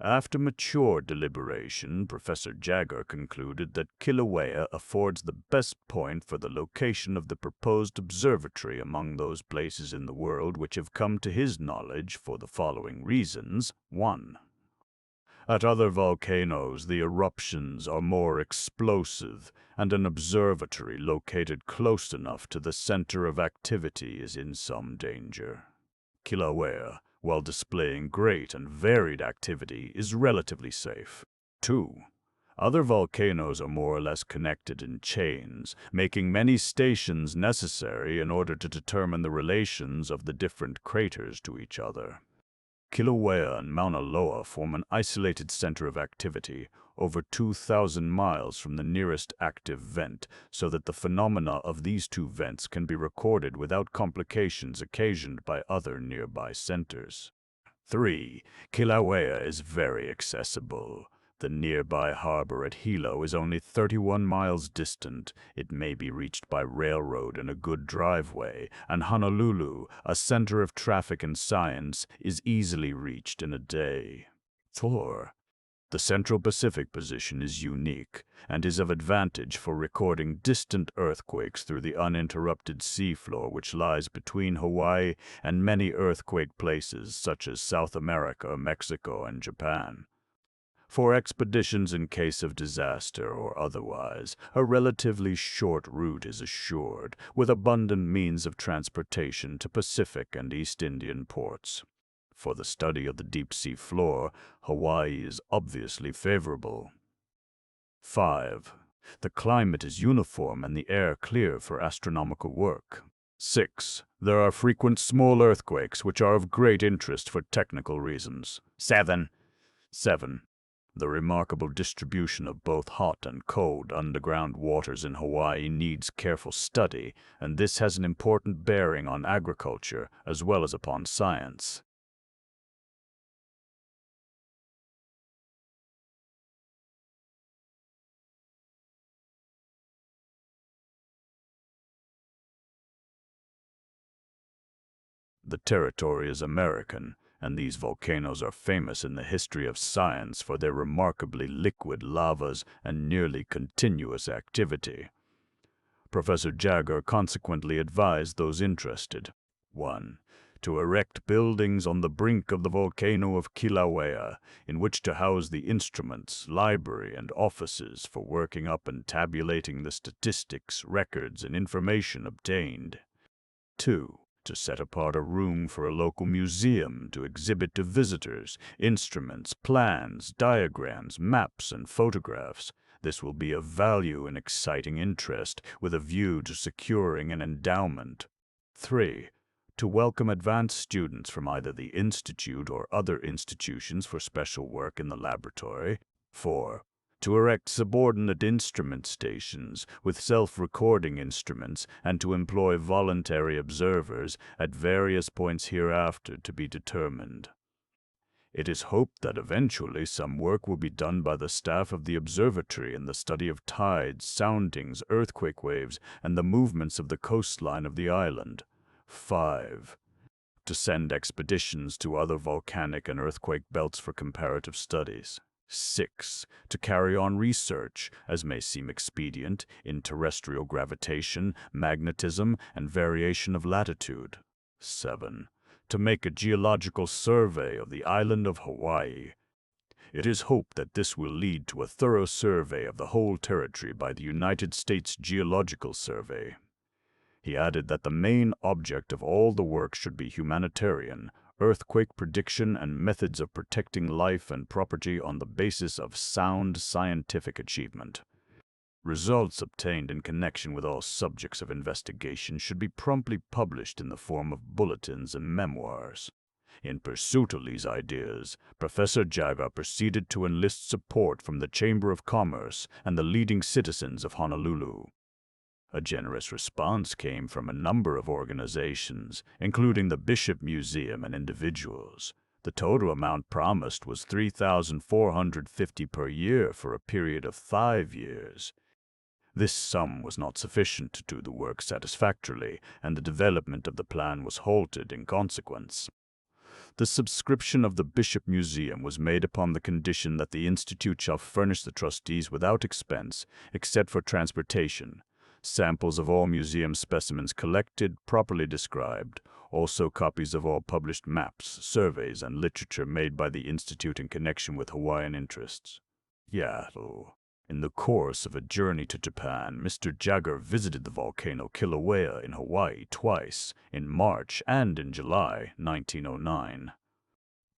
After mature deliberation, Professor Jagger concluded that Kilauea affords the best point for the location of the proposed observatory among those places in the world which have come to his knowledge for the following reasons. 1. At other volcanoes, the eruptions are more explosive, and an observatory located close enough to the center of activity is in some danger. Kilauea, while displaying great and varied activity, is relatively safe. 2. Other volcanoes are more or less connected in chains, making many stations necessary in order to determine the relations of the different craters to each other. Kilauea and Mauna Loa form an isolated center of activity, over 2,000 miles from the nearest active vent, so that the phenomena of these two vents can be recorded without complications occasioned by other nearby centers. 3. Kilauea is very accessible. The nearby harbor at Hilo is only 31 miles distant. It may be reached by railroad in a good driveway, and Honolulu, a center of traffic and science, is easily reached in a day. 4. The Central Pacific position is unique and is of advantage for recording distant earthquakes through the uninterrupted seafloor which lies between Hawaii and many earthquake places such as South America, Mexico, and Japan. For expeditions in case of disaster or otherwise, a relatively short route is assured, with abundant means of transportation to Pacific and East Indian ports. For the study of the deep-sea floor, Hawaii is obviously favorable. 5. The climate is uniform and the air clear for astronomical work. 6. There are frequent small earthquakes which are of great interest for technical reasons. 7. The remarkable distribution of both hot and cold underground waters in Hawaii needs careful study, and this has an important bearing on agriculture as well as upon science. The territory is American, and these volcanoes are famous in the history of science for their remarkably liquid lavas and nearly continuous activity. Professor Jagger consequently advised those interested: 1. To erect buildings on the brink of the volcano of Kilauea, in which to house the instruments, library, and offices for working up and tabulating the statistics, records, and information obtained. 2. To set apart a room for a local museum to exhibit to visitors instruments, plans, diagrams, maps, and photographs. This will be of value and exciting interest, with a view to securing an endowment. 3. To welcome advanced students from either the Institute or other institutions for special work in the laboratory. 4. To erect subordinate instrument stations with self-recording instruments and to employ voluntary observers at various points hereafter to be determined. It is hoped that eventually some work will be done by the staff of the observatory in the study of tides, soundings, earthquake waves, and the movements of the coastline of the island. 5. To send expeditions to other volcanic and earthquake belts for comparative studies. 6. To carry on research, as may seem expedient, in terrestrial gravitation, magnetism, and variation of latitude. 7. To make a geological survey of the island of Hawaii. It is hoped that this will lead to a thorough survey of the whole territory by the United States Geological Survey. He added that the main object of all the work should be humanitarian, earthquake prediction, and methods of protecting life and property on the basis of sound scientific achievement. Results obtained in connection with all subjects of investigation should be promptly published in the form of bulletins and memoirs. In pursuit of these ideas, Professor Jagger proceeded to enlist support from the Chamber of Commerce and the leading citizens of Honolulu. A generous response came from a number of organizations, including the Bishop Museum and individuals. The total amount promised was $3,450 per year for a period of 5 years. This sum was not sufficient to do the work satisfactorily, and the development of the plan was halted in consequence. The subscription of the Bishop Museum was made upon the condition that the Institute shall furnish the trustees without expense, except for transportation, samples of all museum specimens collected, properly described, also copies of all published maps, surveys, and literature made by the Institute in connection with Hawaiian interests. Seattle. In the course of a journey to Japan, Mr. Jagger visited the volcano Kilauea in Hawaii twice, in March and in July 1909.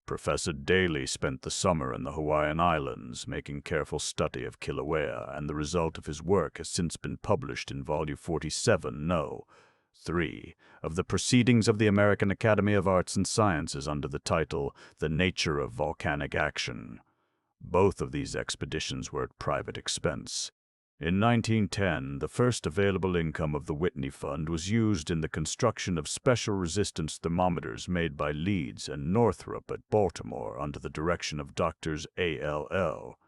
Professor Daly spent the summer in the Hawaiian Islands, making careful study of Kilauea, and the result of his work has since been published in Volume 47, No. 3, of the Proceedings of the American Academy of Arts and Sciences under the title The Nature of Volcanic Action. Both of these expeditions were at private expense. In 1910, the first available income of the Whitney Fund was used in the construction of special resistance thermometers made by Leeds and Northrop at Baltimore under the direction of Doctors A.L.L.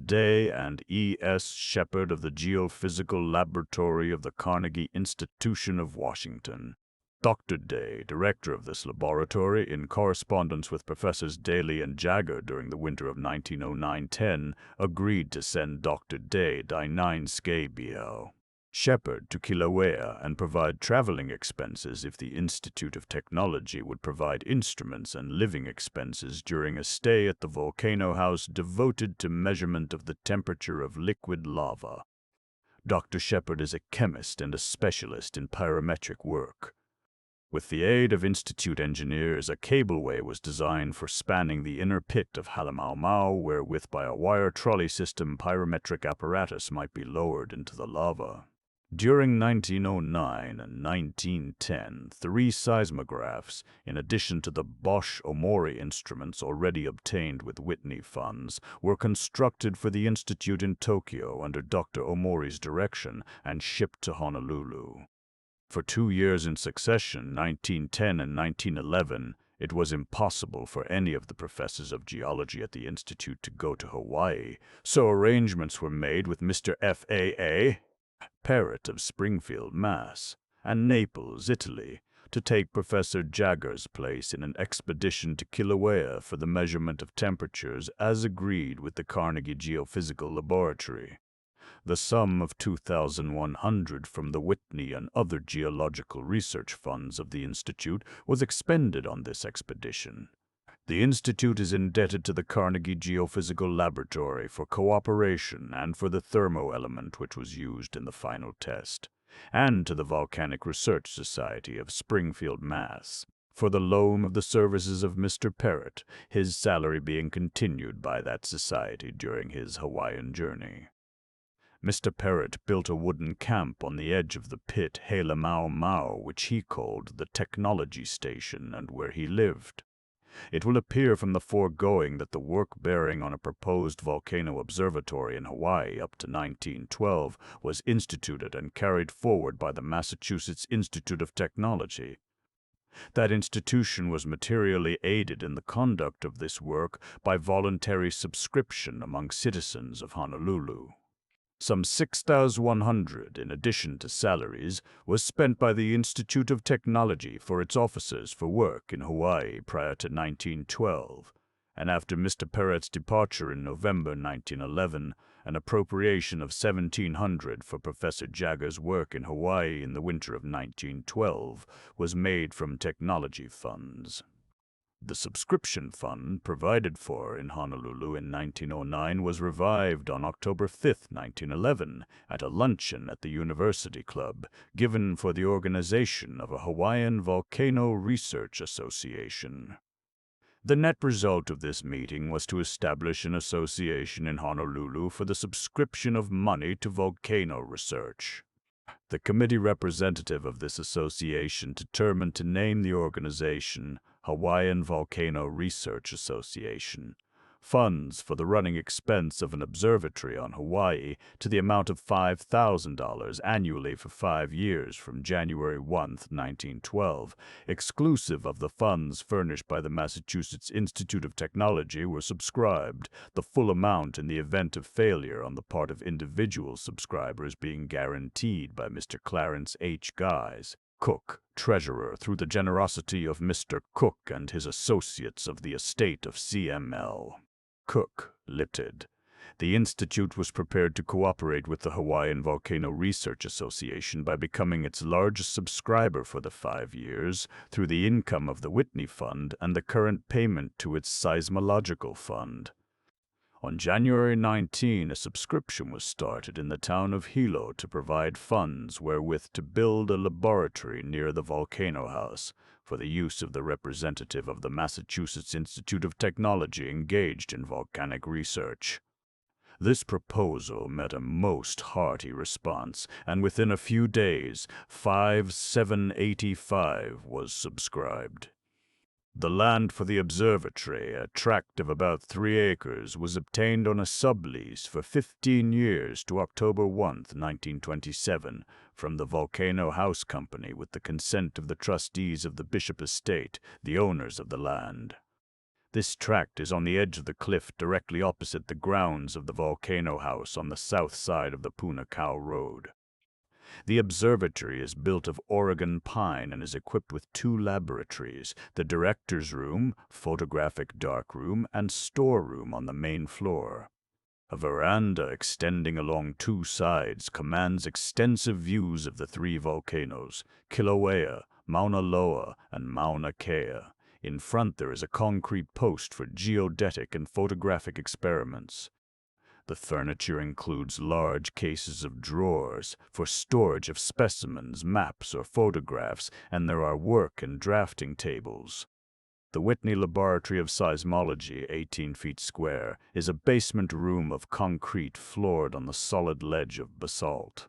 Day and E.S. Shepard of the Geophysical Laboratory of the Carnegie Institution of Washington. Dr. Day, director of this laboratory, in correspondence with Professors Daly and Jagger during the winter of 1909-10, agreed to send Dr. Day $9,000 Shepard to Kilauea and provide traveling expenses if the Institute of Technology would provide instruments and living expenses during a stay at the volcano house devoted to measurement of the temperature of liquid lava. Dr. Shepard is a chemist and a specialist in pyrometric work. With the aid of Institute engineers, a cableway was designed for spanning the inner pit of Halemaumau, wherewith by a wire trolley system pyrometric apparatus might be lowered into the lava. During 1909 and 1910, 3 seismographs, in addition to the Bosch Omori instruments already obtained with Whitney funds, were constructed for the Institute in Tokyo under Dr. Omori's direction and shipped to Honolulu. For 2 years in succession, 1910 and 1911, it was impossible for any of the professors of geology at the Institute to go to Hawaii, so arrangements were made with Mr. F.A.A. Parrott of Springfield, Mass., and Naples, Italy, to take Professor Jagger's place in an expedition to Kilauea for the measurement of temperatures as agreed with the Carnegie Geophysical Laboratory. The sum of $2,100 from the Whitney and other geological research funds of the Institute was expended on this expedition. The Institute is indebted to the Carnegie Geophysical Laboratory for cooperation and for the thermo-element which was used in the final test, and to the Volcanic Research Society of Springfield, Mass., for the loan of the services of Mr. Parrott, his salary being continued by that society during his Hawaiian journey. Mr. Parrott built a wooden camp on the edge of the pit Halemaumau, which he called the Technology Station, and where he lived. It will appear from the foregoing that the work bearing on a proposed volcano observatory in Hawaii up to 1912 was instituted and carried forward by the Massachusetts Institute of Technology. That institution was materially aided in the conduct of this work by voluntary subscription among citizens of Honolulu. Some $6,100, in addition to salaries, was spent by the Institute of Technology for its officers for work in Hawaii prior to 1912, and after Mr. Parrott's departure in November 1911, an appropriation of $1,700 for Professor Jagger's work in Hawaii in the winter of 1912 was made from technology funds. The subscription fund provided for in Honolulu in 1909 was revived on October 5, 1911, at a luncheon at the University Club, given for the organization of a Hawaiian Volcano Research Association. The net result of this meeting was to establish an association in Honolulu for the subscription of money to volcano research. The committee representative of this association determined to name the organization Hawaiian Volcano Research Association. Funds for the running expense of an observatory on Hawaii to the amount of $5,000 annually for 5 years from January 1, 1912, exclusive of the funds furnished by the Massachusetts Institute of Technology, were subscribed, the full amount in the event of failure on the part of individual subscribers being guaranteed by Mr. Clarence H. Guise. Cook, treasurer, through the generosity of Mr. Cook and his associates of the estate of CML. Cook, Ltd. The institute was prepared to cooperate with the Hawaiian Volcano Research Association by becoming its largest subscriber for the 5 years through the income of the Whitney Fund and the current payment to its seismological fund. On January 19, a subscription was started in the town of Hilo to provide funds wherewith to build a laboratory near the Volcano House for the use of the representative of the Massachusetts Institute of Technology engaged in volcanic research. This proposal met a most hearty response, and within a few days, 5785 was subscribed. The land for the observatory, a tract of about 3 acres, was obtained on a sublease for 15 years to October 1, 1927, from the Volcano House Company with the consent of the trustees of the Bishop Estate, the owners of the land. This tract is on the edge of the cliff directly opposite the grounds of the Volcano House on the south side of the Punakau Road. The observatory is built of Oregon pine and is equipped with 2 laboratories, the director's room, photographic darkroom, and storeroom on the main floor. A veranda extending along 2 sides commands extensive views of the 3 volcanoes, Kilauea, Mauna Loa, and Mauna Kea. In front there is a concrete post for geodetic and photographic experiments. The furniture includes large cases of drawers for storage of specimens, maps, or photographs, and there are work and drafting tables. The Whitney Laboratory of Seismology, 18 feet square, is a basement room of concrete floored on the solid ledge of basalt.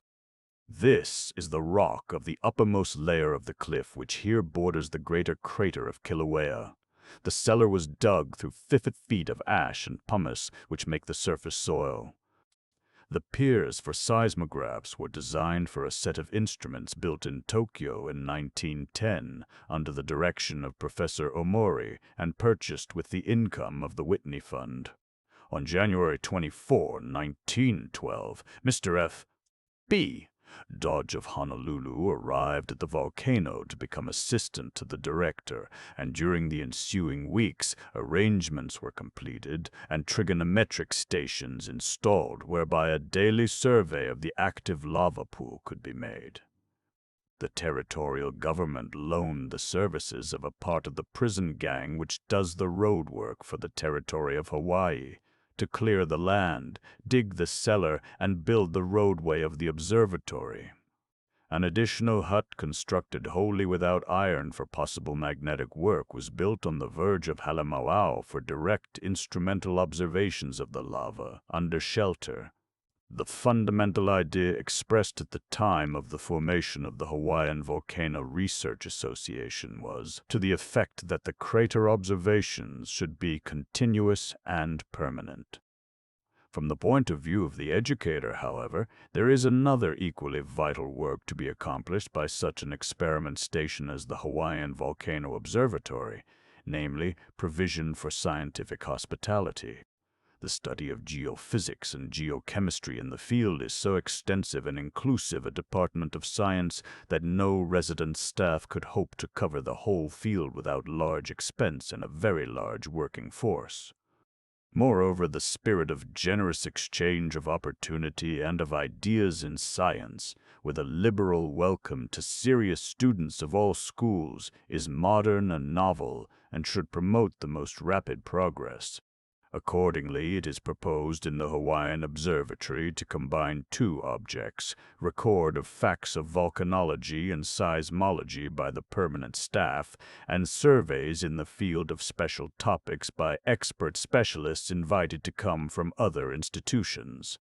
This is the rock of the uppermost layer of the cliff which here borders the greater crater of Kilauea. The cellar was dug through 50 feet of ash and pumice which make the surface soil. The piers for seismographs were designed for a set of instruments built in Tokyo in 1910 under the direction of Professor Omori and purchased with the income of the Whitney Fund. On January 24, 1912, Mr. F. B. Dodge of Honolulu arrived at the volcano to become assistant to the director, and during the ensuing weeks, arrangements were completed and trigonometric stations installed whereby a daily survey of the active lava pool could be made. The territorial government loaned the services of a part of the prison gang which does the road work for the territory of Hawaii, to clear the land, dig the cellar, and build the roadway of the observatory. An additional hut constructed wholly without iron for possible magnetic work was built on the verge of Halemaumau for direct instrumental observations of the lava, under shelter. The fundamental idea expressed at the time of the formation of the Hawaiian Volcano Research Association was to the effect that the crater observations should be continuous and permanent. From the point of view of the educator, however, there is another equally vital work to be accomplished by such an experiment station as the Hawaiian Volcano Observatory, namely, provision for scientific hospitality. The study of geophysics and geochemistry in the field is so extensive and inclusive a department of science that no resident staff could hope to cover the whole field without large expense and a very large working force. Moreover, the spirit of generous exchange of opportunity and of ideas in science, with a liberal welcome to serious students of all schools, is modern and novel and should promote the most rapid progress. Accordingly, it is proposed in the Hawaiian Observatory to combine 2 objects, record of facts of volcanology and seismology by the permanent staff, and surveys in the field of special topics by expert specialists invited to come from other institutions.